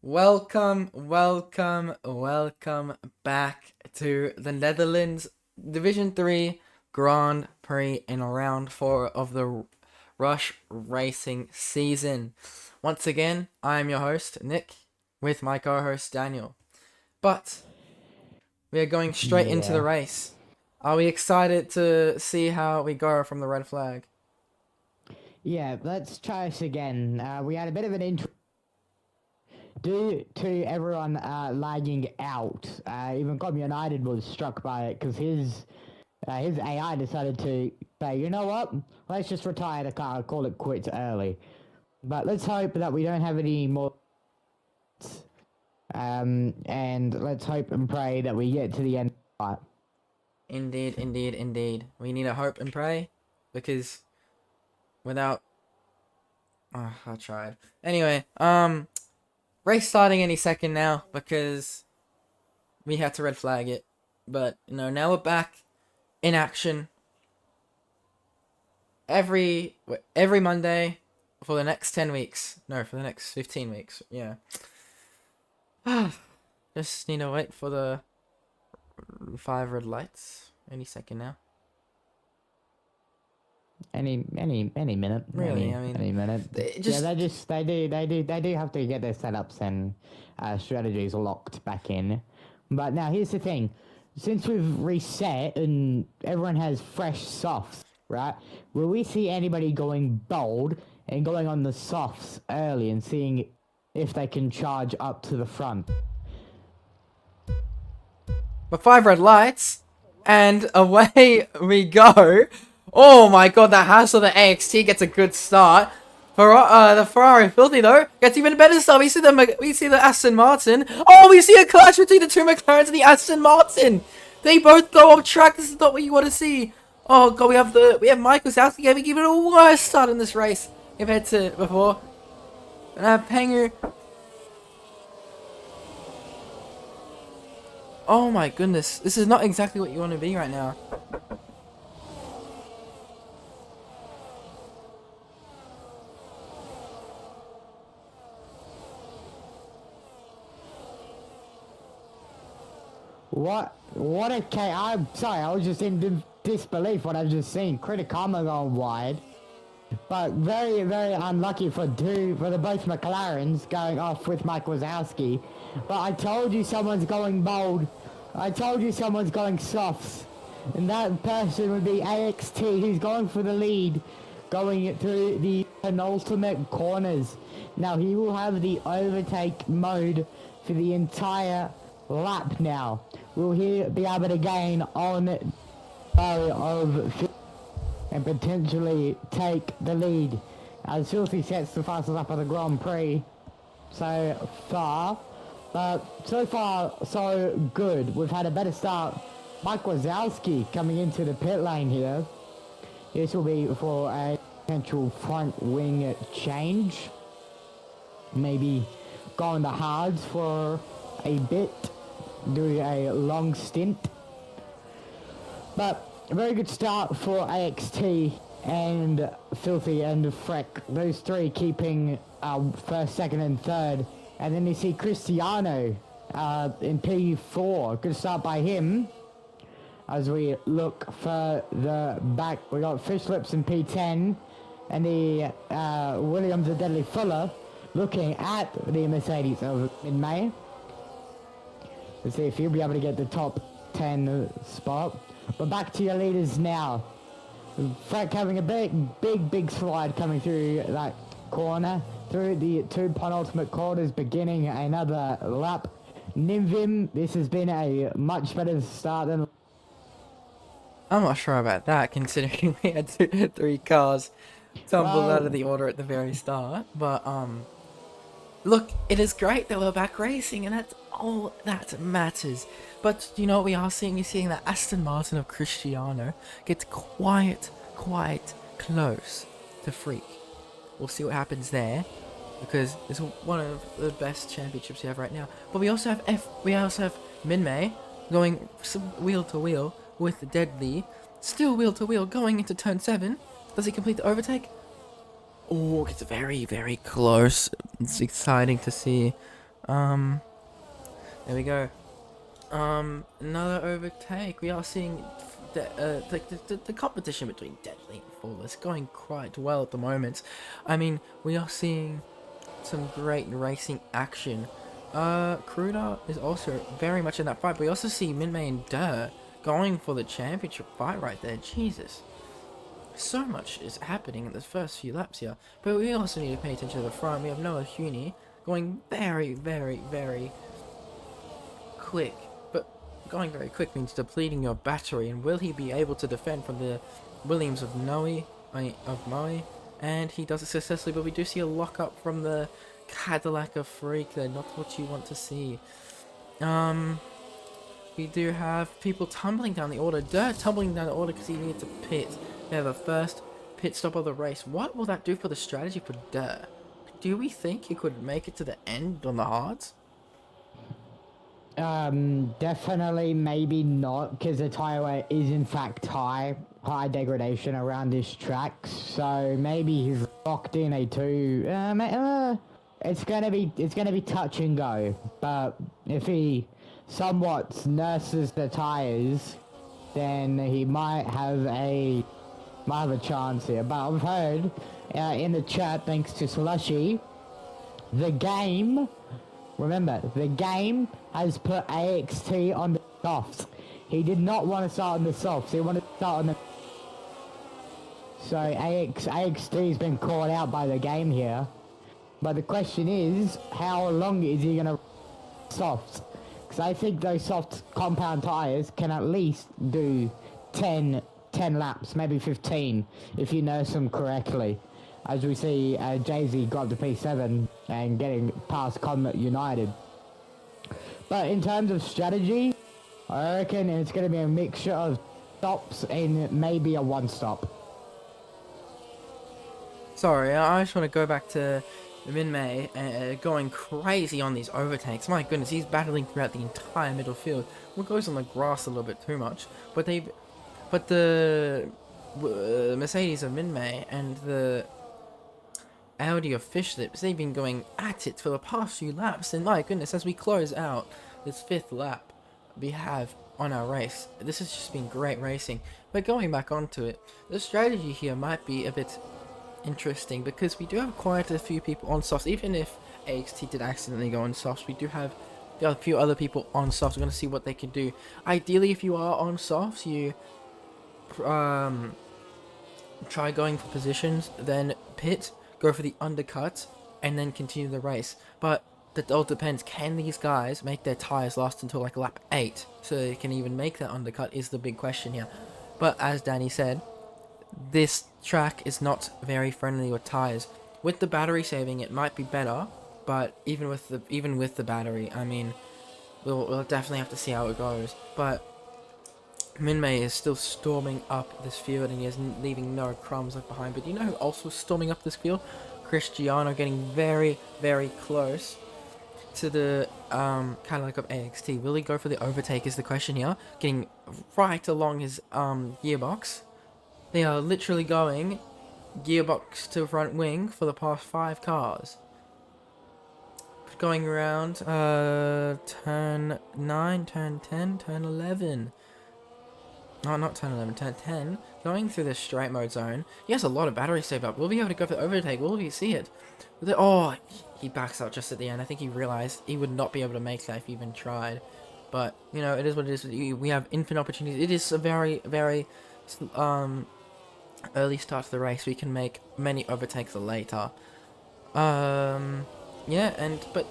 welcome back to the Netherlands Division 3 Grand Prix in round 4 of the Rush Racing season. Once again, I am your host, Nick, with my co-host, Daniel. But we are going straight into the Yeah. race. Are we excited to see how we go from the red flag? Yeah, let's try this again. We had a bit of an intro due to everyone lagging out. Even Com United was struck by it because his AI decided to say, you know what, let's just retire the car, call it quits early. But let's hope that we don't have any more. And let's hope and pray that we get to the end. Indeed. We need to hope and pray because without I tried. Anyway, race starting any second now because we had to red flag it. But now we're back in action every Monday for the next 10 weeks. No, for the next 15 weeks. Yeah. Just need to wait for the 5 red lights any second now. Any minute. Really, I mean, Any minute. just They do have to get their setups and strategies locked back in. But now here's the thing. Since we've reset and everyone has fresh softs, right? Will we see anybody going bold and going on the softs early and seeing if they can charge up to the front? but 5 red lights, and away we go. Oh my god, that hassle, the AXT gets a good start. The Ferrari Filthy though gets even better start. We see the Aston Martin. Oh, we see a clash between the two McLarens and the Aston Martin. They both go off track. This is not what you want to see. Oh god, we have Michael Wazowski giving even a worse start in this race compared to before. And I have Pengu. Oh my goodness, this is not exactly what you want to be right now. What a K. I'm sorry, I was just in disbelief what I've just seen. Criticama going wide. But very, very unlucky for the both McLarens going off with Mike Wazowski. But I told you someone's going bold. I told you someone's going softs. And that person would be AXT, who's going for the lead, going through the penultimate corners. Now he will have the overtake mode for the entire lap now. Will he be able to gain on of and potentially take the lead as Filthy sets the fastest lap of the Grand Prix so far. But so far, so good. We've had a better start. Mike Wazowski coming into the pit lane here. This will be for a potential front wing change. Maybe go on the hards for a bit, do a long stint. But a very good start for AXT and Filthy and Freck. Those three keeping first, second and third. And then you see Cristiano in P4. Good start by him. As we look further back, we got Fish Lips in P10. And the Williams of Deadly Fuller looking at the Mercedes of mid-May. Let's see if he'll be able to get the top 10 spot. But back to your leaders now. Freck having a big slide coming through that corner. Through the two penultimate quarters, beginning another lap. Nimvim, this has been a much better start than... I'm not sure about that, considering we had 3 cars tumbled out of the order at the very start. But look, it is great that we're back racing, and that's all that matters. But you know what we are seeing? We're seeing that Aston Martin of Cristiano gets quite close to Freak. We'll see what happens there, because it's one of the best championships we have right now. But we also have Minmay going wheel to wheel with Deadly, still wheel to wheel going into turn 7. Does he complete the overtake? Oh, it's very close. It's exciting to see. There we go. Another overtake. We are seeing the competition between Deadly and Flawless going quite well at the moment. I mean, we are seeing some great racing action. Kruda is also very much in that fight, but we also see Minmay and Durr going for the championship fight right there. Jesus. So much is happening in the first few laps here, but we also need to pay attention to the front. We have Noah Huni going very, very, very quick, but going very quick means depleting your battery, and will he be able to defend from the Williams of Moe? And he does it successfully, but we do see a lockup from the Cadillac of Freak there, not what you want to see. We do have people tumbling down the order, Dirt tumbling down the order because he needs to pit. We have a first pit stop of the race. What will that do for the strategy for Dirt? Do we think he could make it to the end on the hards? Definitely, maybe not, because the tire wear is in fact high degradation around this track. So maybe he's locked in a two. It's gonna be touch and go. But if he somewhat nurses the tires, then he might have a chance here. But I've heard in the chat, thanks to Slushy, the game. Remember, the game has put AXT on the softs. He did not want to start on the softs. He wanted to start on the... So AXT has been called out by the game here. But the question is, how long is he going to softs? Because I think those soft compound tires can at least do 10 laps, maybe 15, if you nurse them correctly. As we see, Jay-Z got the P7 and getting past Comet United. But in terms of strategy, I reckon it's going to be a mixture of stops and maybe a one-stop. Sorry, I just want to go back to Minmay going crazy on these overtakes. My goodness, he's battling throughout the entire middle field. What goes on the grass a little bit too much, but the Mercedes of Minmay and the Audi of Fish Lips, they've been going at it for the past few laps, and my goodness, as we close out this 5th lap we have on our race, this has just been great racing. But going back onto it, the strategy here might be a bit interesting, because we do have quite a few people on softs. Even if AXT did accidentally go on softs, we do have a few other people on softs. We're going to see what they can do. Ideally, if you are on softs, you try going for positions, then pit, go for the undercut, and then continue the race. But that all depends. Can these guys make their tires last until like lap 8 so they can even make that undercut is the big question here. But as Danny said, this track is not very friendly with tires. With the battery saving, it might be better, but even with the battery, I mean, we'll definitely have to see how it goes. But Minmay is still storming up this field, and he is leaving no crumbs left behind. But you know who also storming up this field? Cristiano, getting very, very close to the Cadillac of AXT. Will he go for the overtake is the question here. Getting right along his gearbox. They are literally going gearbox to front wing for the past 5 cars. Going around turn 9, turn 10, turn 11. No, not turn 11, turn 10. Going through this straight mode zone. He has a lot of battery save up. Will he be able to go for the overtake? Will we see it? Oh, he backs out just at the end. I think he realized he would not be able to make that if he even tried. But, you know, it is what it is. We have infinite opportunities. It is a very, very early start to the race. We can make many overtakes later. Yeah, but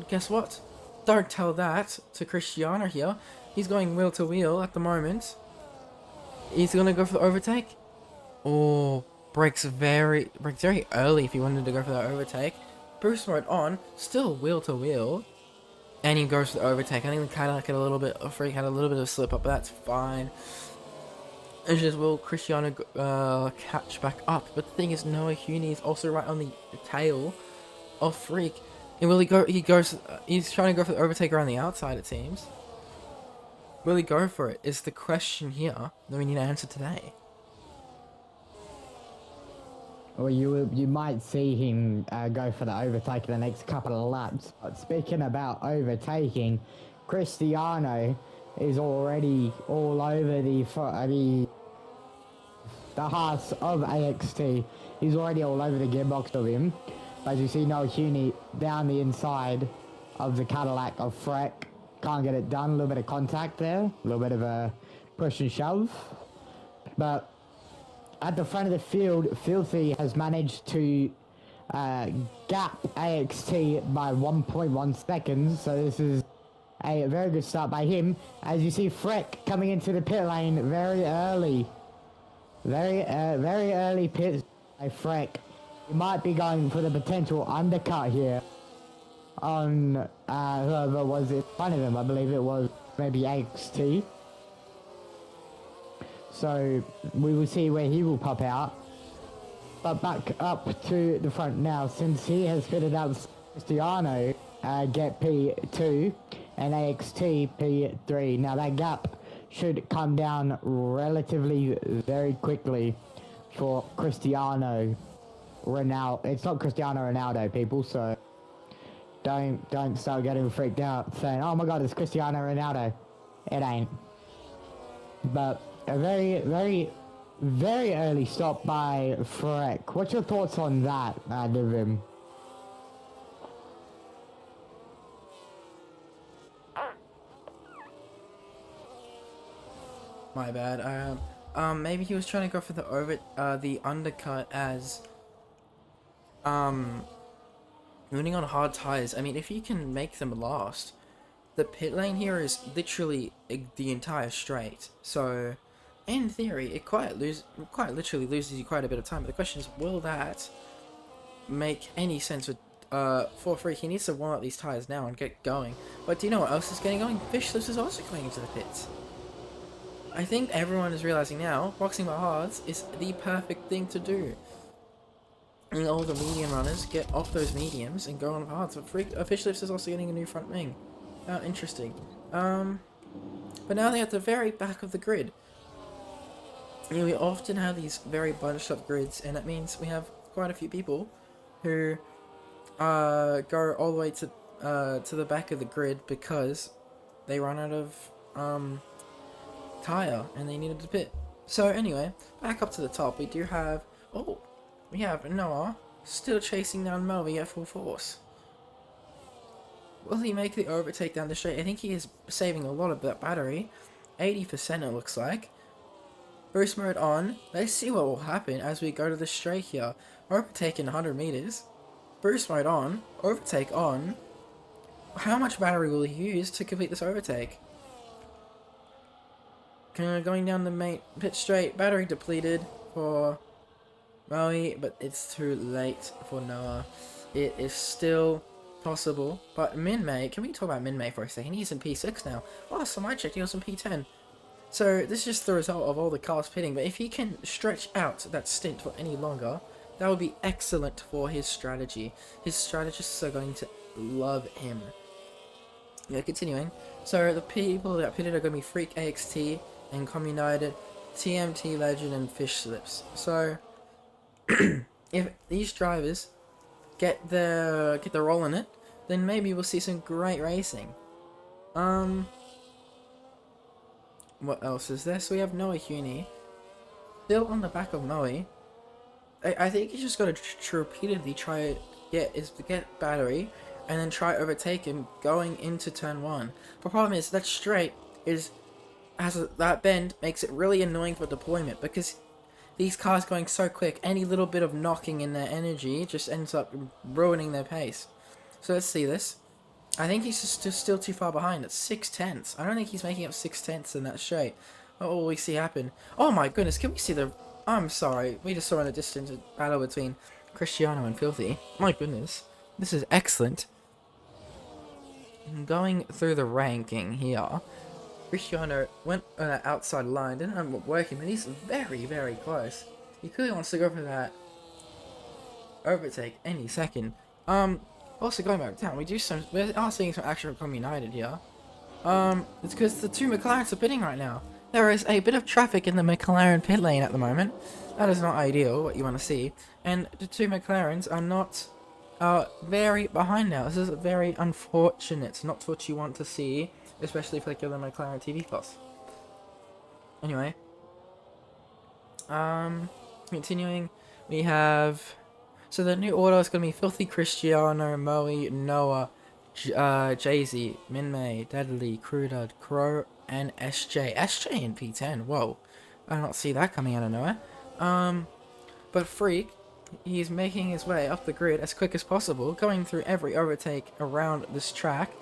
guess what? Don't tell that to Cristiano here. He's going wheel to wheel at the moment. He's gonna go for the overtake. Oh, brakes very early if he wanted to go for that overtake. Boost mode on, still wheel to wheel, and he goes for the overtake. I think the Cadillac had a little bit of slip up, but that's fine. It's just, will Cristiano catch back up? But the thing is, Noah Huni is also right on the tail of Freak. And will he go? He's trying to go for the overtake around the outside, it seems. Will he go for it? Is the question here that we need to answer today. or you might see him go for the overtake in the next couple of laps. But speaking about overtaking, Cristiano is already all over the hearts of AXT. He's already all over the gearbox of him. As you see, Noah Huni down the inside of the Cadillac of Freck. Can't get it done. A little bit of contact there. A little bit of a push and shove. But at the front of the field, Filthy has managed to gap AXT by 1.1 seconds. So this is a very good start by him. As you see, Freck coming into the pit lane very early. Very early pit by Freck. He might be going for the potential undercut here on whoever was in front of him. I believe it was maybe AXT. So we will see where he will pop out. But back up to the front now, since he has fitted out Cristiano, get P2 and AXT P3. Now that gap should come down relatively very quickly for Cristiano Ronaldo. It's not Cristiano Ronaldo, people, so don't start getting freaked out saying, oh my god, it's Cristiano Ronaldo. It ain't. But a very early stop by Freck. What's your thoughts on that, Divim? My bad. Maybe he was trying to go for the undercut as, running on hard tires. I mean, if you can make them last, the pit lane here is literally the entire straight. So, in theory, it quite literally loses you quite a bit of time. But the question is, will that make any sense with for Freak? He needs to warm up these tires now and get going. But do you know what else is getting going? Fishless is also going into the pits. I think everyone is realizing now, boxing by hards is the perfect thing to do. And all the medium runners get off those mediums and go on hards. But Fishlifts is also getting a new front wing. Oh, interesting. But now they're at the very back of the grid. You know, we often have these very bunched up grids, and that means we have quite a few people who go all the way to the back of the grid because they run out of tire and they needed to pit. So anyway, back up to the top, we have Noah still chasing down Moby at full force. Will he make the overtake down the straight? I think he is saving a lot of that battery. 80% it looks like. Boost mode on. Let's see what will happen as we go to the straight here. Overtake in 100 meters. Boost mode on. Overtake on. How much battery will he use to complete this overtake? Going down the main pit straight. Battery depleted for Moe, but it's too late for Noah. It is still possible, but Min-May, can we talk about Min-May for a second? He's in P6 now. Last time I checked, he was in P10. So this is just the result of all the cars pitting, but if he can stretch out that stint for any longer, that would be excellent for his strategy. His strategists are going to love him. Yeah, continuing. So the people that pitted are going to be Freak AXT and Com United, TMT Legend, and Fish Slips. So if these drivers get the roll in it, then maybe we'll see some great racing. What else is there? So we have Noah Huni still on the back of Moe. I think he's just got to repeatedly try get battery and then try overtake him going into turn 1. The problem is that straight that bend makes it really annoying for deployment because these cars going so quick, any little bit of knocking in their energy just ends up ruining their pace. So let's see this. I think he's just still too far behind. It's 6/10. I don't think he's making up 6/10 in that straight. What will we see happen? Oh my goodness, can we see the... I'm sorry, we just saw in a distance a battle between Cristiano and Filthy. My goodness, this is excellent. Going through the ranking here, Cristiano went on that outside line, didn't end up working, but he's very, very close. He clearly wants to go for that overtake any second. Also going back down, we are seeing some action from United here. It's because the two McLarens are pitting right now. There is a bit of traffic in the McLaren pit lane at the moment. That is not ideal, what you want to see. And the two McLarens are not very behind now. This is very unfortunate. It's not what you want to see, especially for like the McLaren TV Plus. Anyway, continuing, we have. So the new order is going to be Filthy Cristiano, Moe, Noah, Jay-Z, Minmay, Deadly, Crudad, Crow, and SJ. SJ in P10, whoa. I did not see that coming out of nowhere. But Freak, he's making his way up the grid as quick as possible, going through every overtake around this track.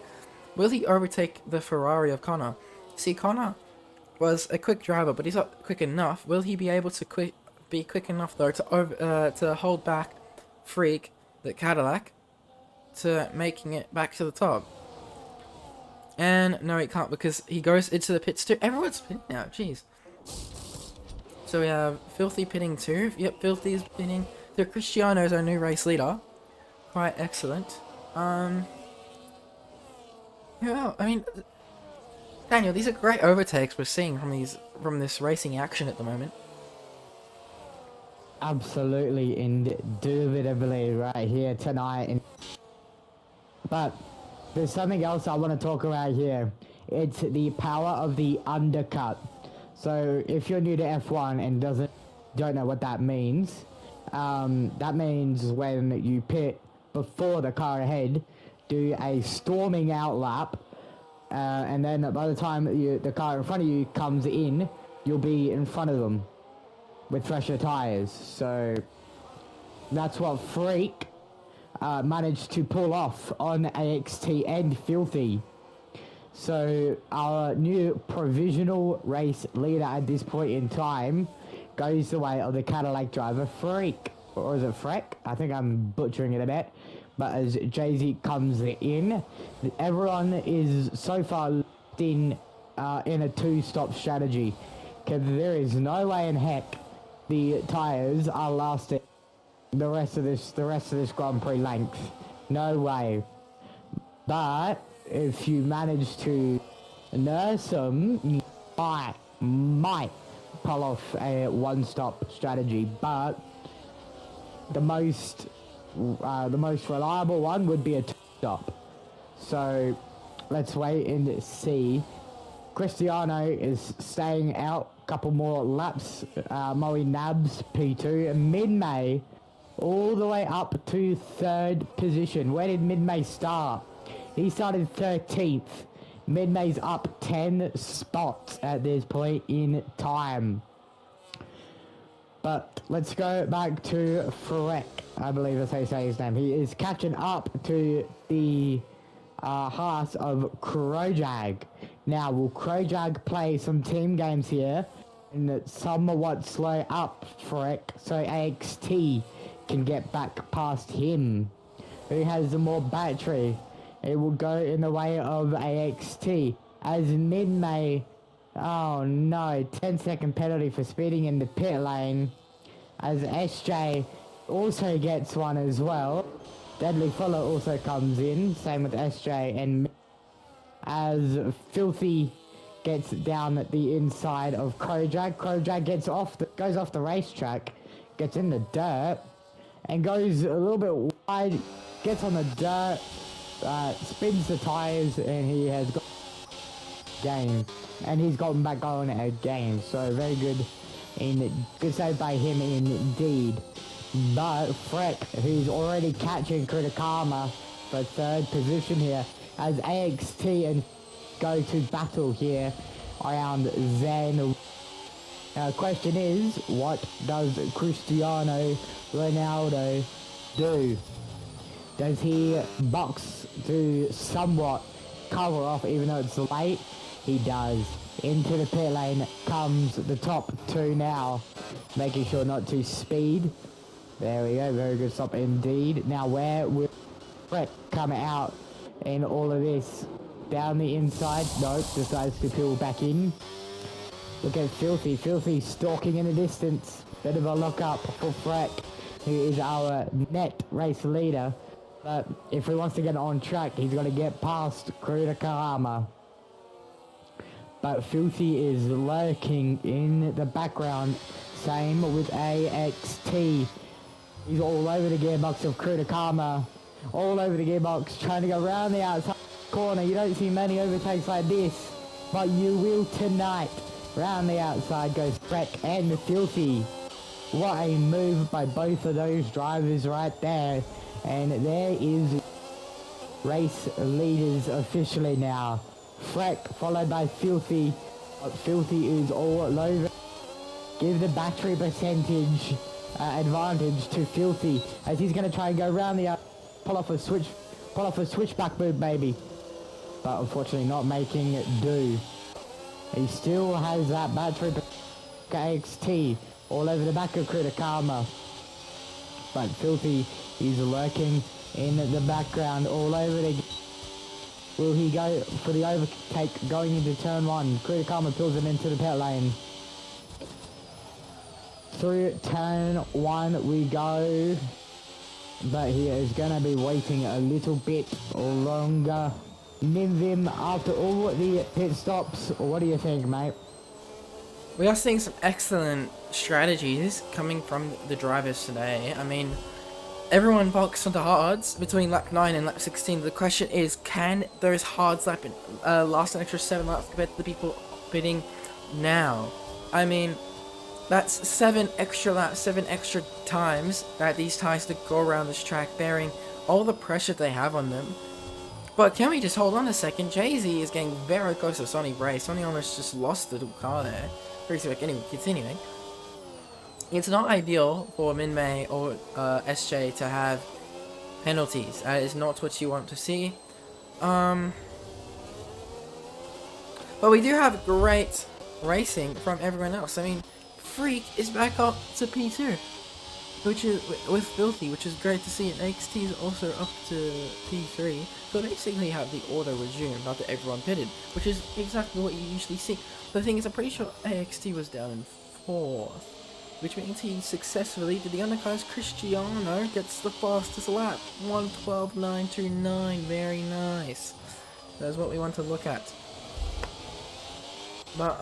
Will he overtake the Ferrari of Connor? See, Connor was a quick driver, but he's not quick enough. Will he be able to be quick enough though to hold back Freak, the Cadillac, to making it back to the top? And no, he can't because he goes into the pits too. Everyone's pitting now, jeez. So we have Filthy pitting too. Yep, Filthy is pitting. So Cristiano is our new race leader. Quite excellent. Yeah, I mean, Daniel, these are great overtakes we're seeing from this racing action at the moment. Absolutely, indubitably right here tonight. But there's something else I want to talk about here. It's the power of the undercut. So if you're new to F1 and don't know what that means, that means when you pit before the car ahead, do a storming out lap, and then by the time the car in front of you comes in, you'll be in front of them with fresher tires. So that's what Freak managed to pull off on AXT and Filthy. So our new provisional race leader at this point in time goes the way of the Cadillac driver Freak, or is it Freck? I think I'm butchering it a bit. But as Jay-Z comes in, everyone is so far in a two-stop strategy, because there is no way in heck the tires are lasting the rest of this Grand Prix length. No way. But if you manage to nurse them, you might pull off a one-stop strategy. But the most reliable one would be a two-stop. So let's wait and see. Cristiano is staying out a couple more laps. Moe nabs P2 and Mid-May all the way up to third position. Where did Mid-May start? He started 13th. Mid-May's up 10 spots at this point in time. But let's go back to Freck, I believe that's how you say his name. He is catching up to the Haas of Krojag. Now, will Krojag play some team games here and somewhat slow up Freck so AXT can get back past him? Who has the more battery? It will go in the way of AXT as Mid-May. Oh no, 10-second penalty for speeding in the pit lane, as SJ also gets one as well. Deadly Fuller also comes in, same with SJ, and as Filthy gets down at the inside of Krojag. Krojag goes off the racetrack, gets in the dirt, and goes a little bit wide, gets on the dirt, spins the tires, and he has got game, and he's gotten back going again. So very good save by him indeed. But Freck, who's already catching Kritakama for third position here, as AXT and go to battle here around Zen. Now the question is, what does Cristiano Ronaldo do? Does he box to somewhat cover off even though it's late? He does. Into the pit lane comes the top two now, making sure not to speed. There we go, very good stop indeed. Now where will Freck come out in all of this? Down the inside, nope, decides to pull back in. Look at Filthy, Filthy stalking in the distance. Bit of a look up for Freck, who is our net race leader. But if he wants to get on track, he's got to get past Kritakama. But Filthy is lurking in the background, Same with AXT. He's all over the gearbox of Kritakama. All over the gearbox, trying to go around the outside corner. You don't see many overtakes like this, but you will tonight. Round the outside goes Freck and Filthy. What a move by both of those drivers right there. And there is race leaders officially now. Freck followed by Filthy. Filthy is all over. Give the battery percentage advantage to Filthy as he's going to try and go around the pull off a switchback move maybe, but unfortunately not making it do. He still has that battery AXT all over the back of Kritakama, but Filthy is lurking in the background all over the. Will he go for the overtake going into turn 1? Kritakama pulls it into the pit lane. Through turn 1 we go, but he is going to be waiting a little bit longer. Nivim, after all the pit stops, what do you think, mate? We are seeing some excellent strategies coming from the drivers today. I mean, everyone boxed onto hards between lap 9 and lap 16. The question is, can those hards last an extra 7 laps compared to the people bidding now? I mean, that's 7 extra laps, 7 extra times that these tires to go around this track, bearing all the pressure they have on them. But can we just hold on a second? Jay-Z is getting very close to Sonny Bray. Sonny almost just lost the car there. Anyway, continuing. It's not ideal for Min-Mei or SJ to have penalties. That is not what you want to see. But we do have great racing from everyone else. I mean, Freak is back up to P2, which is with Filthy, which is great to see. And AXT is also up to P3. So basically have the order resumed after everyone pitted, which is exactly what you usually see. The thing is, I'm pretty sure AXT was down in 4th, which means he successfully did the undercars. Cristiano gets the fastest lap, 1:12.929. Very nice. That's what we want to look at. But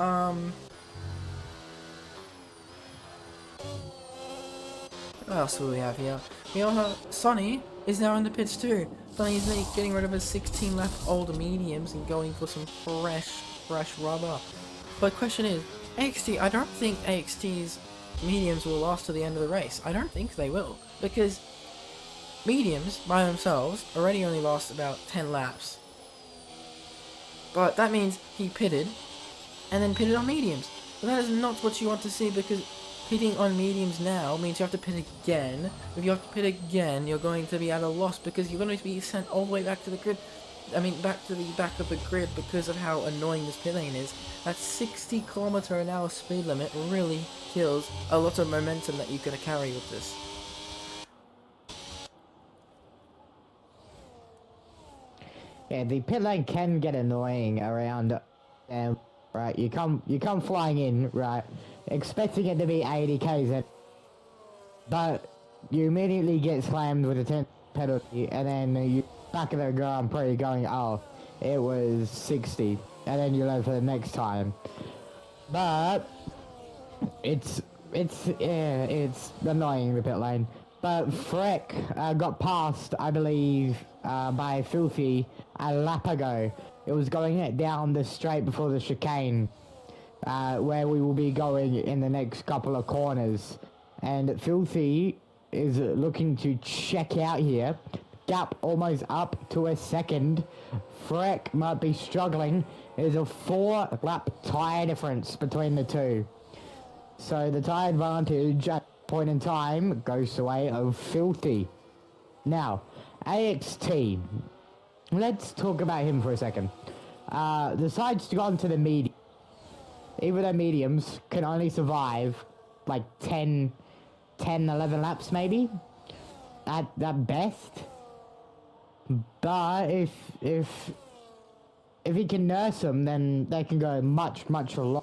what else will we have here? We all have Sonny is now in the pits too. Sonny is getting rid of his 16 lap old mediums and going for some fresh rubber. But question is, AXT, I don't think AXT's mediums will last to the end of the race. I don't think they will, because mediums by themselves already only last about 10 laps. But that means he pitted and then pitted on mediums. But that is not what you want to see, because pitting on mediums now means you have to pit again. If you have to pit again, you're going to be at a loss, because you're going to be sent all the way back to the grid. I mean, back to the back of the grid, because of how annoying this pit lane is. That 60km/h speed limit really kills a lot of momentum that you're going to carry with this. Yeah, the pit lane can get annoying around, right? You come flying in, right, expecting it to be 80 k's, but you immediately get slammed with a 10 penalty, and then you back of the Grand Prix going, oh, it was 60, and then you learn for the next time. But it's annoying, the pit lane. But Freck got passed, I believe, by Filthy a lap ago. It was going down the straight before the chicane, where we will be going in the next couple of corners. And Filthy is looking to check out here. Gap almost up to a second. Freck might be struggling. There's a 4-lap tyre difference between the two. So the tyre advantage at that point in time goes the way of Filthy. Now, AXT. Let's talk about him for a second. Decides to go onto the medium. Even though mediums can only survive like 10, 11 laps maybe. At best. But if he can nurse them, then they can go much longer.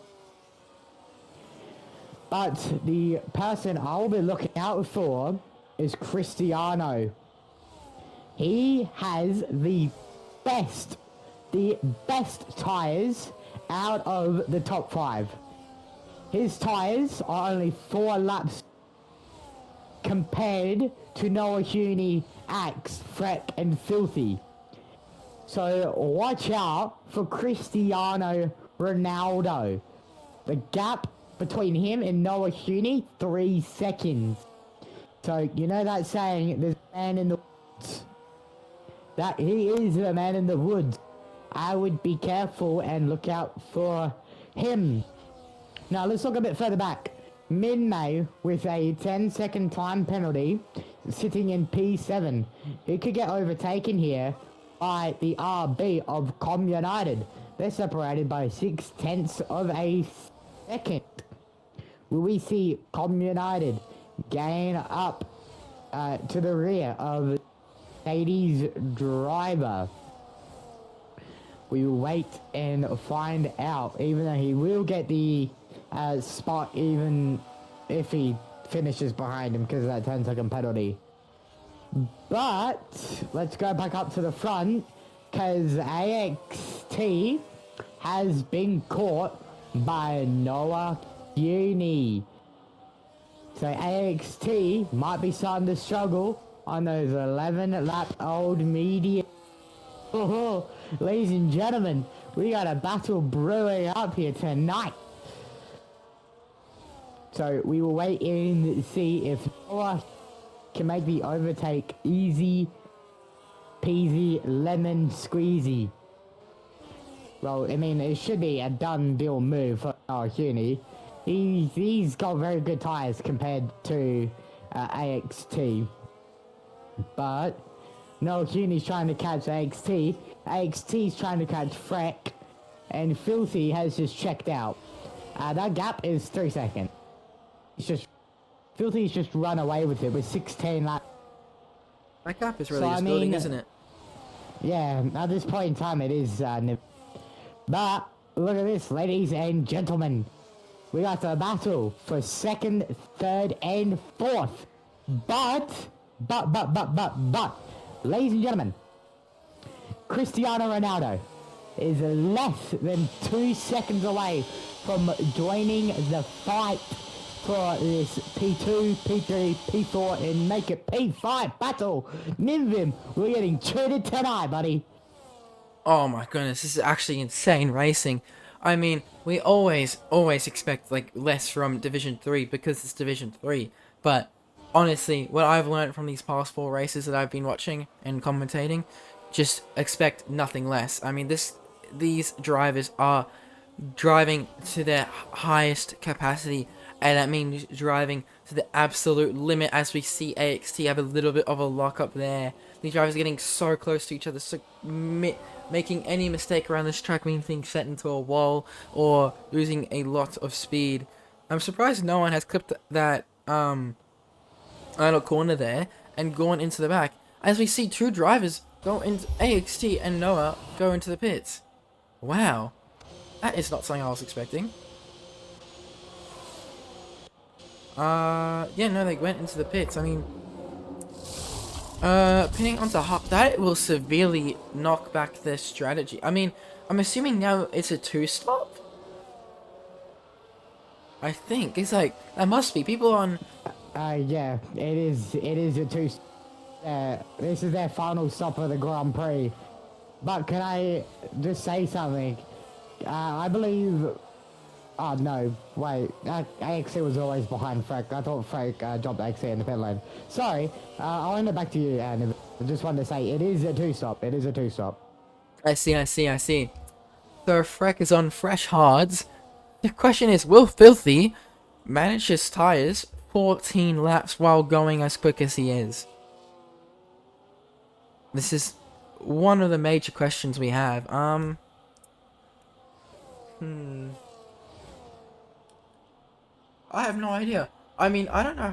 But the person I'll be looking out for is Cristiano. He has the best tires out of the top 5. His tyres are only 4 laps compared to Noah Huni, Axe, Freck, and Filthy. So watch out for Cristiano Ronaldo. The gap between him and Noah Huni, 3 seconds. So you know that saying, there's a man in the woods. That he is the man in the woods. I would be careful and look out for him. Now let's look a bit further back. Min-May with a 10-second time penalty, sitting in P7. He could get overtaken here by the RB of Com United. They're separated by 6/10 of a second. Will we see Com United gain up to the rear of Mercedes driver? We will wait and find out, even though he will get the spot even if he finishes behind him because of that 10-second penalty. But let's go back up to the front because AXT has been caught by Noah Uni. So AXT might be starting to struggle on those 11-lap-old medium. Oh, ladies and gentlemen, we got a battle brewing up here tonight. So we will wait and see if Noah can make the overtake easy peasy lemon squeezy. Well, I mean, it should be a done deal move for Noah Huni. He's got very good tyres compared to AXT. But Noah Huni's trying to catch AXT. AXT's trying to catch Freck. And Filthy has just checked out. That gap is 3 seconds. Filthy's just run away with it with 16 laps. That gap is really just building, isn't it? Yeah, at this point in time it is. But look at this, ladies and gentlemen. We got the battle for second, third, and fourth. But, ladies and gentlemen, Cristiano Ronaldo is less than 2 seconds away from joining the fight for this P2, P3, P4, and make it P5 battle. Nimvim, we're getting treated tonight, buddy. Oh my goodness, this is actually insane racing. I mean, we always expect like less from Division 3 because it's Division 3. But honestly, what I've learned from these past 4 races that I've been watching and commentating, just expect nothing less. I mean, these drivers are driving to their highest capacity, and that means driving to the absolute limit. As we see AXT have a little bit of a lock-up there. These drivers are getting so close to each other, so making any mistake around this track means being set into a wall or losing a lot of speed. I'm surprised no one has clipped that idle corner there and gone into the back, as we see 2 drivers go into AXT and Noah go into the pits. Wow, that is not something I was expecting. Yeah, no, they went into the pits. I mean, pinning onto Hop, that will severely knock back their strategy. I mean, I'm assuming now it's a 2-stop? I think. It's like, that must be. People on... Yeah, it is a 2. This is their final stop of the Grand Prix. But can I just say something? I believe... Oh, no, wait, AXC was always behind Freck. I thought Freck dropped AXC in the pit lane. Sorry, I'll hand it back to you, and I just wanted to say, it is a 2-stop. It is a 2-stop. I see. So Freck is on fresh hards. The question is, will Filthy manage his tyres 14 laps while going as quick as he is? This is one of the major questions we have. I have no idea. I mean, I don't know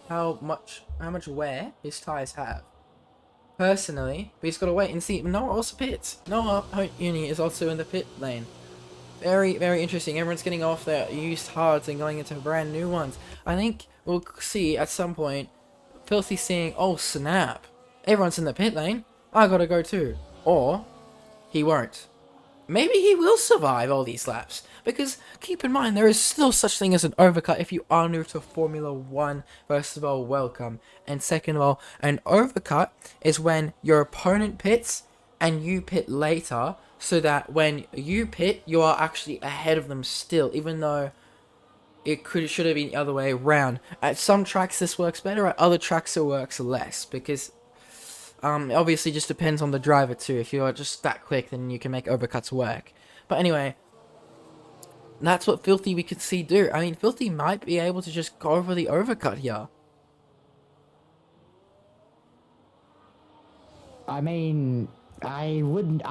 how much wear his tyres have, personally, but he's got to wait and see. Noah also pits. Noah Uni is also in the pit lane. Very, very interesting. Everyone's getting off their used hards and going into brand new ones. I think we'll see at some point Filthy seeing, oh snap, everyone's in the pit lane, I gotta go too. Or he won't. maybe he will survive all these laps. Because keep in mind, there is still such thing as an overcut if you are new to Formula One. First of all, welcome. And second of all, an overcut is when your opponent pits and you pit later, so that when you pit, you are actually ahead of them still, even though should have been the other way around. At some tracks this works better, at other tracks it works less, because obviously just depends on the driver too. If you're just that quick, then you can make overcuts work. But anyway, that's what Filthy we could see do. I mean, Filthy might be able to just go for the overcut here. I mean, I wouldn't.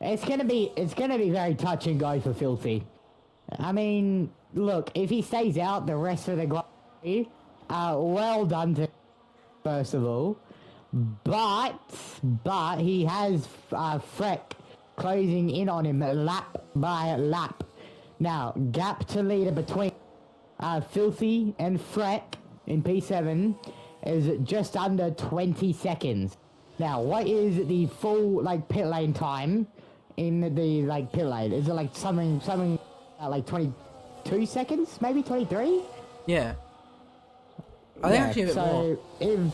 It's gonna be very touch and go for Filthy. I mean, look, if he stays out the rest of the Grand Prix, well done to first of all. But he has Freck closing in on him lap by lap. Now, gap to leader between Filthy and Freck in P7 is just under 20 seconds. Now, what is the full pit lane time in the pit lane? Is it something like 22 seconds, maybe 23? Yeah. I think actually a bit more. So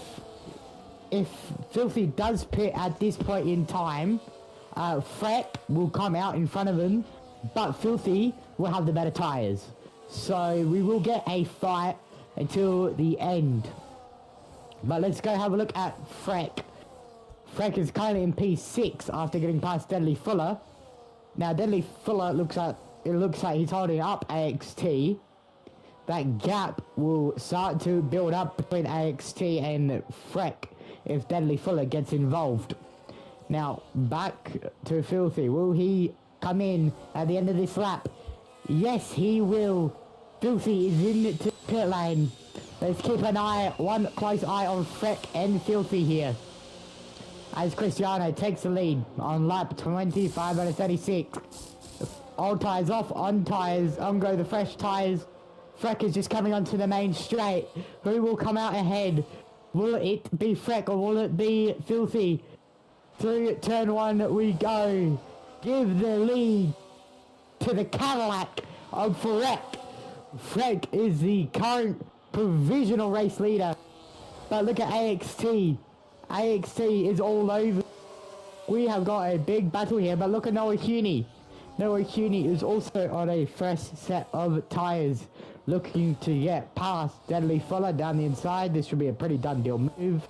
if Filthy does pit at this point in time, Freck will come out in front of him, but Filthy will have the better tires. So we will get a fight until the end. But let's go have a look at Freck. Freck is currently in P6 after getting past Deadly Fuller. Now Deadly Fuller looks like he's holding up AXT. That gap will start to build up between AXT and Freck if Deadly Fuller gets involved. Now back to Filthy. Will he come in at the end of this lap? Yes, he will. Filthy is in the pit lane. Let's keep one close eye on Freck and Filthy here, as Cristiano takes the lead on lap 25 out of 36. Old tyres off, on tyres, on go the fresh tyres. Freck is just coming onto the main straight. Who will come out ahead? Will it be Freck or will it be Filthy? Through turn one we go. Give the lead to the Cadillac of Freck. Freck is the current provisional race leader. But look at AXT. AXT is all over. We have got a big battle here, but look at Noah Huni. Noah Huni is also on a fresh set of tyres, looking to get past Deadly Fuller down the inside. This should be a pretty done deal move.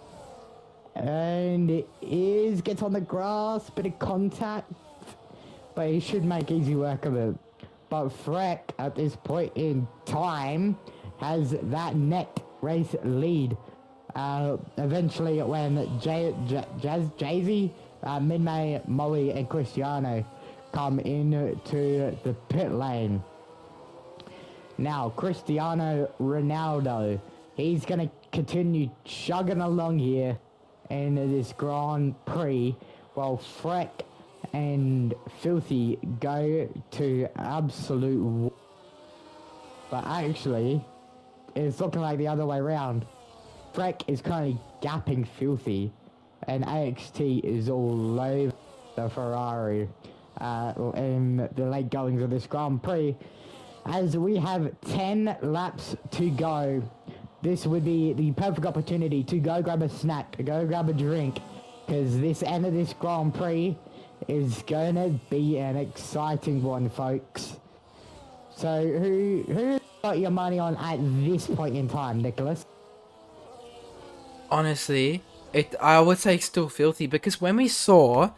And it gets on the grass, bit of contact, but he should make easy work of it. But Freck, at this point in time, has that net race lead. Eventually, when Jay-Z, Min-May, Moe, and Cristiano come into the pit lane. Now, Cristiano Ronaldo, he's going to continue chugging along here in this Grand Prix, while Freck and Filthy go to absolute war. But actually, it's looking like the other way around. Freck is currently gapping Filthy, and AXT is all over the Ferrari in the late goings of this Grand Prix. As we have 10 laps to go, this would be the perfect opportunity to go grab a snack, go grab a drink, because this end of this Grand Prix is going to be an exciting one, folks. So who got your money on at this point in time, Nicholas? Honestly, I would say still Filthy, because when we saw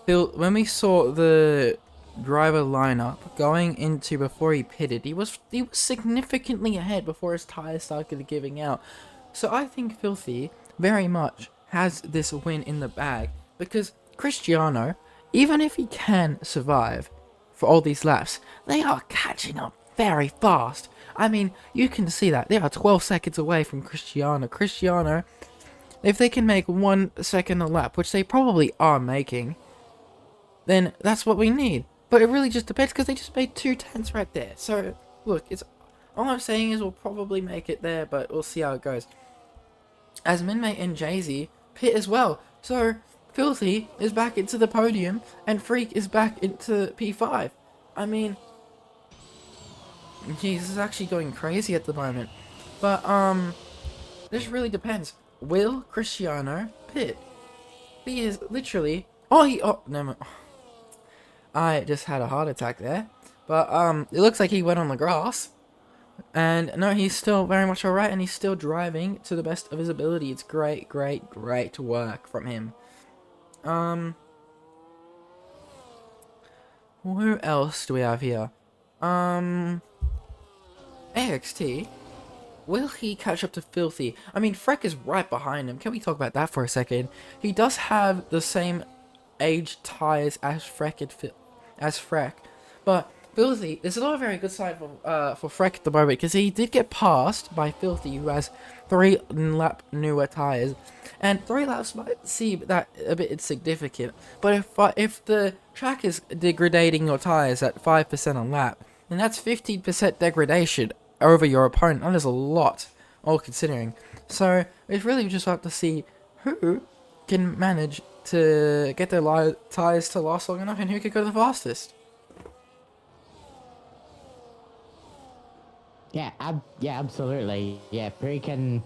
the driver lineup going into before he pitted, he was significantly ahead before his tires started giving out. So I think Filthy very much has this win in the bag, because Cristiano, even if he can survive for all these laps, they are catching up very fast. I mean, you can see that they are 12 seconds away from Cristiano. Cristiano, if they can make 1 second a lap, which they probably are making, then that's what we need. But it really just depends, because they just made 2/10 right there. So look, all I'm saying is we'll probably make it there, but we'll see how it goes. As Min-May and Jay-Z pit as well, so Filthy is back into the podium, and Freak is back into P5. I mean, he's actually going crazy at the moment. But, this really depends. Will Cristiano pit? He is literally... Oh, no, I just had a heart attack there. But, it looks like he went on the grass. And, no, he's still very much alright, and he's still driving to the best of his ability. It's great, great, great work from him. Who else do we have here? AXT. Will he catch up to Filthy? I mean, Freck is right behind him. Can we talk about that for a second? He does have the same age ties as Freck, but Filthy, there's not a very good side for Freck at the moment, because he did get passed by Filthy, who has 3-lap newer tires, and 3 laps might seem that a bit insignificant, but if the track is degrading your tires at 5% a lap, then that's 15% degradation over your opponent. That is a lot, all considering. So it's really just have to see who can manage to get their tires to last long enough, and who can go the fastest. Yeah, absolutely. Yeah, who can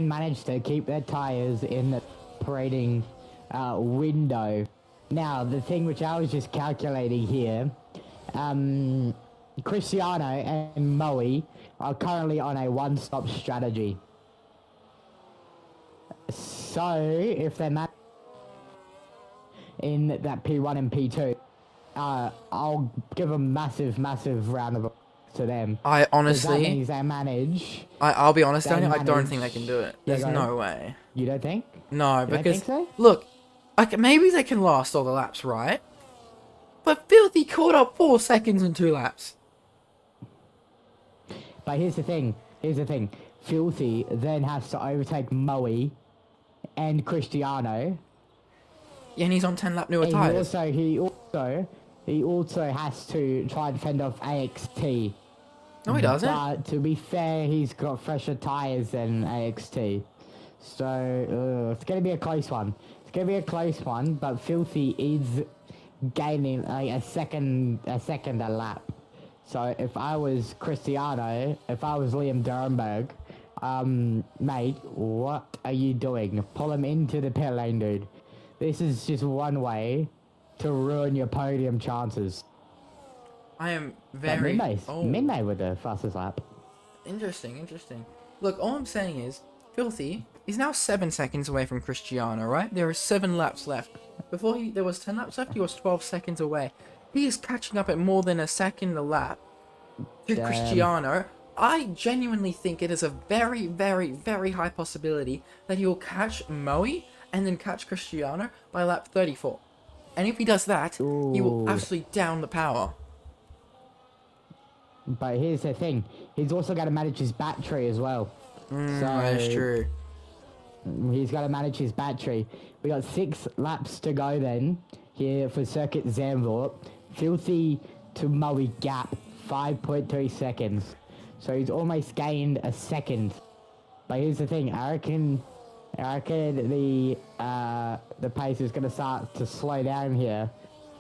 manage to keep their tires in the operating window. Now, the thing which I was just calculating here, Cristiano and Moe are currently on a one-stop strategy. So, if they're in that P1 and P2, I'll give a massive round of applause to them. I honestly... That means they manage... I'll be honest, Daniel, I don't think they can do it. There's no way. You don't think? No, you because... don't think so? Look, maybe they can last all the laps, right? But Filthy caught up 4 seconds in 2 laps. But here's the thing. Filthy then has to overtake Moe and Cristiano. Yeah, and he's on 10-lap newer tires. He also has to try and fend off AXT. No, he doesn't. But to be fair, he's got fresher tires than AXT. So it's gonna be a close one. But Filthy is gaining a second a lap. So if I was Cristiano, if I was Liam Durenberg, mate, what are you doing? Pull him into the pit lane, dude. This is just one way to ruin your podium chances. I am very... Midnight with the fastest lap. Interesting. Look, all I'm saying is, Filthy is now 7 seconds away from Cristiano, right? There are 7 laps left. Before there was 10 laps left, he was 12 seconds away. He is catching up at more than a second a lap to Cristiano. I genuinely think it is a very, very, very high possibility that he will catch Moe and then catch Cristiano by lap 34. And if he does that, he will absolutely down the power. But here's the thing. He's also got to manage his battery as well. That's true. He's got to manage his battery. We got 6 laps to go then here for Circuit Zandvoort. Filthy to Moe gap, 5.3 seconds. So he's almost gained a second. But here's the thing. I reckon the pace is going to start to slow down here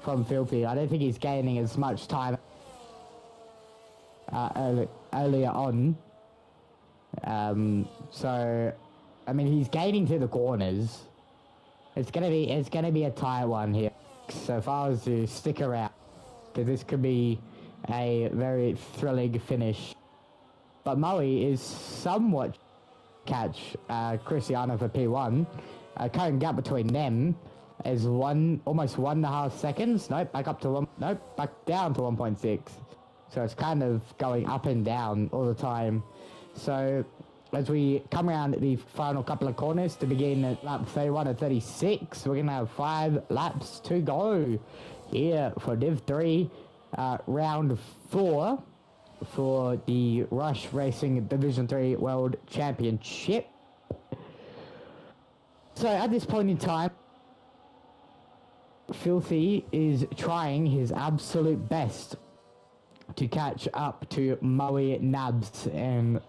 from Filthy. I don't think he's gaining as much time earlier on. So, I mean, he's gaining through the corners. It's gonna be a tight one here. So if I was to stick around, because this could be a very thrilling finish. But Moe is somewhat catch Cristiano for P1. Current gap between them is almost 1.5 seconds. Nope, back down to 1.6. So it's kind of going up and down all the time. So as we come around the final couple of corners to begin at lap 31 and 36, we're going to have 5 laps to go here for Div 3, round 4 for the Rush Racing Division 3 World Championship. So at this point in time, Filthy is trying his absolute best to catch up to Moe, Nabs, and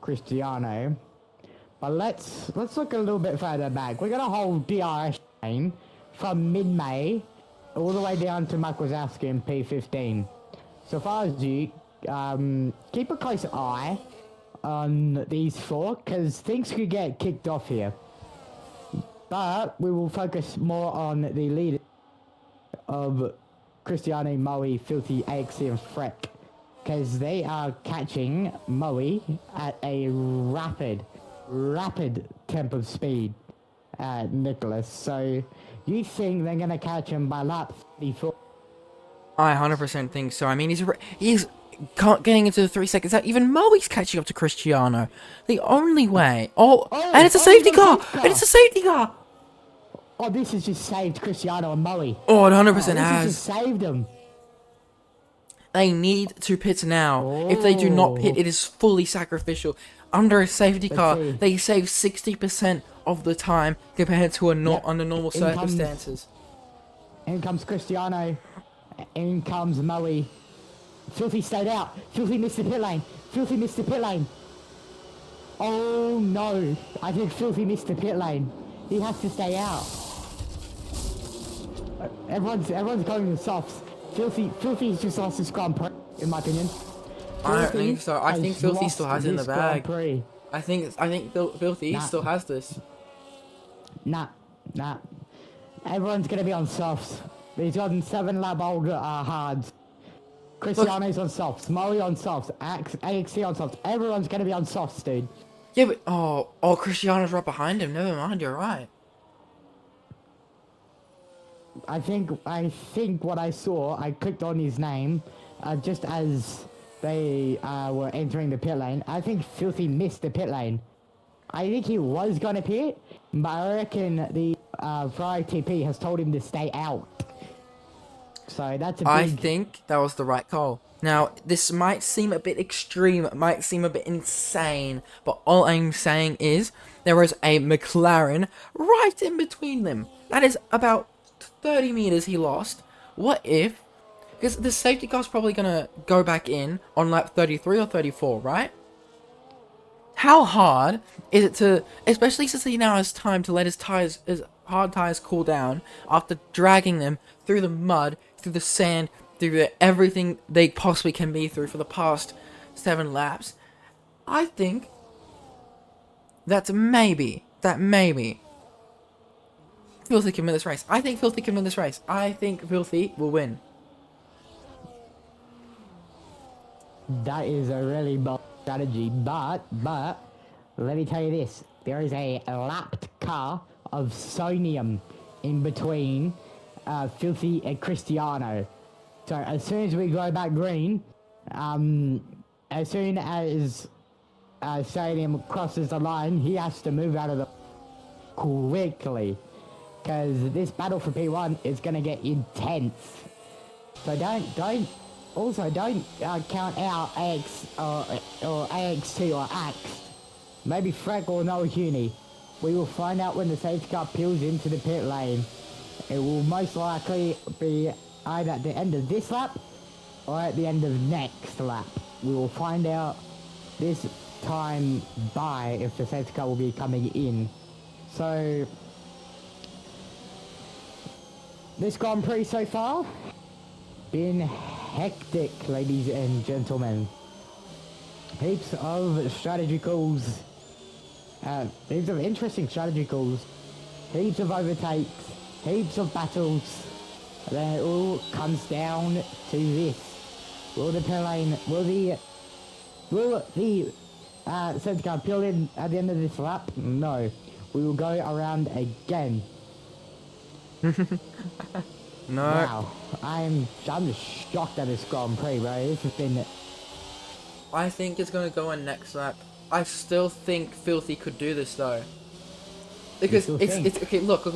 Cristiano. But let's look a little bit further back. We got a whole DRS train from mid-May all the way down to Mike Wazowski in P15. So far as you, keep a close eye on these four, because things could get kicked off here. But we will focus more on the leader of Cristiano, Moe, Filthy, AXC and Freck, because they are catching Moe at a rapid temp of speed, Nicholas. So you think they're going to catch him by lap 34? I 100% think so. I mean, he's getting into the 3 seconds out. Even Moe's catching up to Cristiano. The only way. And it's a safety car. And it's a safety car. Oh, this has just saved Cristiano and Moe. Oh, it 100% This has. has just saved them. They need to pit now. If they do not pit, it is fully sacrificial. Under a safety car, they save 60% of the time compared to under normal circumstances. In comes Cristiano. In comes Moe. Filthy stayed out. Filthy missed the pit lane. Filthy missed the pit lane. Oh no. I think Filthy missed the pit lane. He has to stay out. Everyone's going to softs. Filthy's just lost his Grand Prix, in my opinion. I don't think so. I think Filthy still has it in the bag. I think Filthy still has this. Nah. Everyone's gonna be on softs. He's on 7 lap old hards. Cristiano's on softs. Moe on softs. AXC on softs. Everyone's gonna be on softs, dude. Yeah, but Cristiano's right behind him. Never mind, you're right. I think what I saw, I clicked on his name, just as they were entering the pit lane. I think Filthy missed the pit lane. I think he was gonna pit, but I reckon the Ferrari TP has told him to stay out. So that's a big... I think that was the right call. Now, this might seem a bit extreme, it might seem a bit insane, but all I'm saying is there was a McLaren right in between them. That is about 30 meters he lost. What if... Because the safety car's probably going to go back in on lap 33 or 34, right? How hard is it to... Especially since he now has time to let his hard tires cool down after dragging them through the mud, through the sand, through everything they possibly can be through for the past 7 laps. I think that maybe Filthy can win this race. I think Filthy can win this race. I think Filthy will win. That is a really bold strategy, but let me tell you this. There is a lapped car of Sonium in between Filthy and Cristiano. So as soon as we go back green, as soon as Sonium crosses the line, he has to move out of the quickly, because this battle for P1 is going to get intense. So don't count out AX or AXT or AX. Maybe Freck or no Huni. We will find out when the safety car peels into the pit lane. It will most likely be either at the end of this lap or at the end of next lap. We will find out this time by if the safety car will be coming in. So this Grand Prix so far been hectic, ladies and gentlemen. Heaps of strategy calls, heaps of interesting strategy calls, heaps of overtakes, heaps of battles. Then it all comes down to this: will the pit lane, will the safety car peel in at the end of this lap? No, we will go around again. No. Wow, I'm just shocked at this Grand Prix, bro. This has been... I think it's going to go on next lap. I still think Filthy could do this, though. Because it's... Okay, look.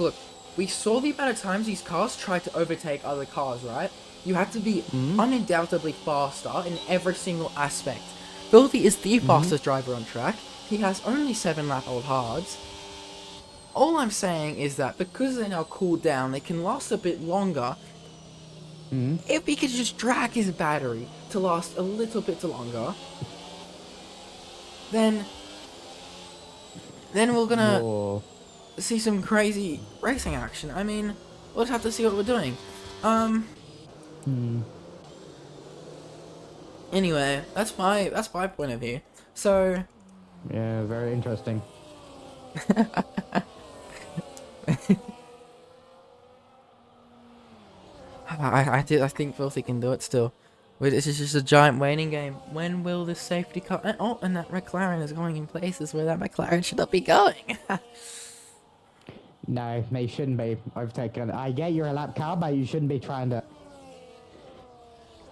We saw the amount of times these cars tried to overtake other cars, right? You have to be undoubtedly faster in every single aspect. Filthy is the fastest driver on track. He has only 7 lap old hards. All I'm saying is that because they're now cooled down, they can last a bit longer. If he could just drag his battery to last a little bit longer, then then we're gonna Whoa. see some crazy racing action. I mean, we'll just have to see what we're doing. Hmm. Anyway, that's my point of view. So, Yeah, very interesting. I think Filthy can do it still. This is just a giant waiting game. When will this safety car? Oh, and that McLaren is going in places where that McLaren should not be going. No, they shouldn't be overtaken. I get you're a lap car, but you shouldn't be trying to.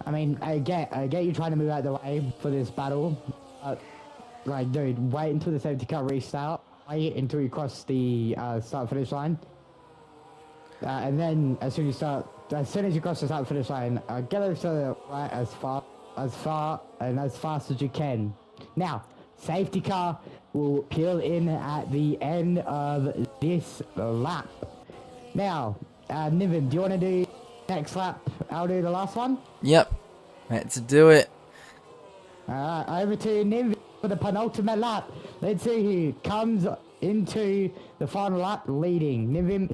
I mean, I get you trying to move out of the way for this battle. Like, dude, wait until the safety car restart. Wait until you cross the start finish line. And then as soon as you cross the start finish line, get over to the right as fast as you can. Now, safety car will peel in at the end of this lap. Now, Niven, do you want to do next lap? I'll do the last one. Yep, let's do it. Over to Niven for the penultimate lap. Let's see who comes into the final lap leading. Niven.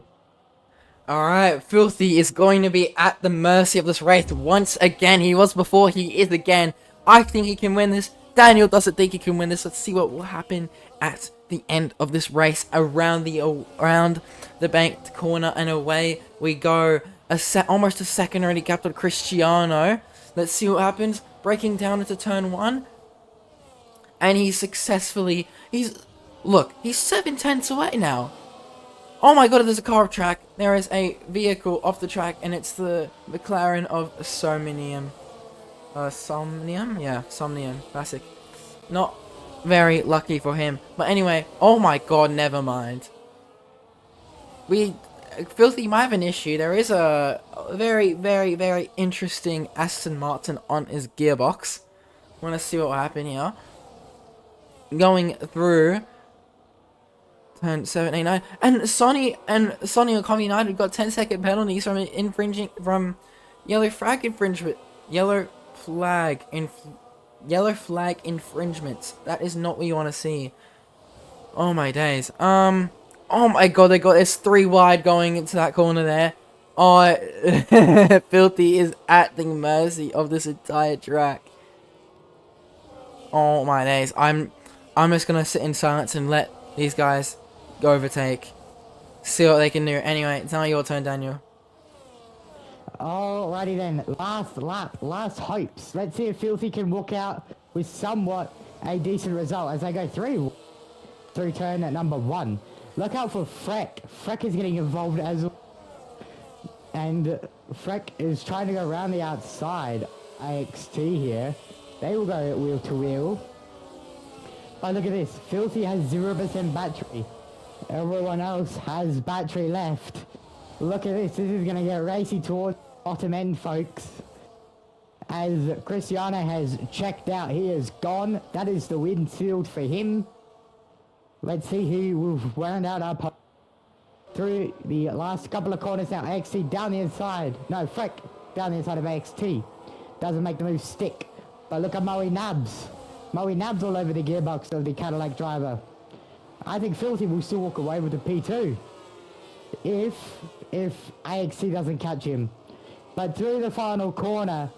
Alright, Filthy is going to be at the mercy of this race once again. He was before, he is again. I think he can win this. Daniel doesn't think he can win this. Let's see what will happen at the end of this race. Around the banked corner and away we go. Almost a second already gapped on Cristiano. Let's see what happens. Breaking down into turn 1. And he's 7/10 away now. Oh my god, there's a car off track. There is a vehicle off the track, and it's the McLaren of Somnium. Somnium? Yeah, Somnium. Classic. Not very lucky for him. But anyway, oh my god, never mind. Filthy might have an issue. There is a very, very, very interesting Aston Martin on his gearbox. Want to see what will happen here. Going through turn 7, 8, 9, and Sonny and Common United got 10-second penalties from yellow flag infringements. That is not what you want to see. Oh my days. Oh my god, it's 3 wide going into that corner there. Oh, Filthy is at the mercy of this entire track. Oh my days. I'm just gonna sit in silence and let these guys go overtake. See what they can do. Anyway, it's now your turn, Daniel. Alrighty then, last lap, last hopes. Let's see if Filthy can walk out with somewhat a decent result as they go through turn at number 1. Look out for Freck. Freck is getting involved as well. And Freck is trying to go around the outside. AXT here. They will go wheel to wheel. But look at this. Filthy has 0% battery. Everyone else has battery left. Look at this. This is going to get racy towards bottom end, folks. As Cristiano has checked out. He is gone. That is the windshield for him. Let's see who will round out up through the last couple of corners now. AXT down the inside. No, Freck down the inside of AXT. Doesn't make the move stick. But look at Moe Nabs. Moe Nabs all over the gearbox of the Cadillac driver. I think Filthy will still walk away with the P2. If AXT doesn't catch him. But through the final corner,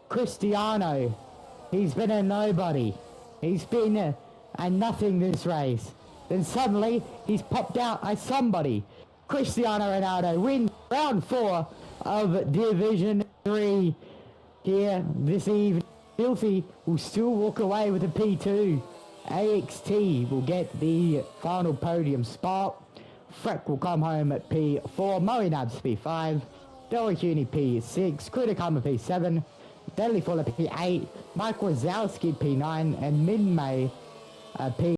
Cristiano, he's been a nobody. He's been a nothing this race. Then suddenly, he's popped out as somebody. Cristiano Ronaldo wins round 4 of Division 3 here this evening. Filthy will still walk away with a P2. AXT will get the final podium spot. Freck will come home at P4. Moe Nabs P5. Del Cuny P6. Kudakama P7. Deadly Fuller P8. Mike Wazowski P9. And Min May P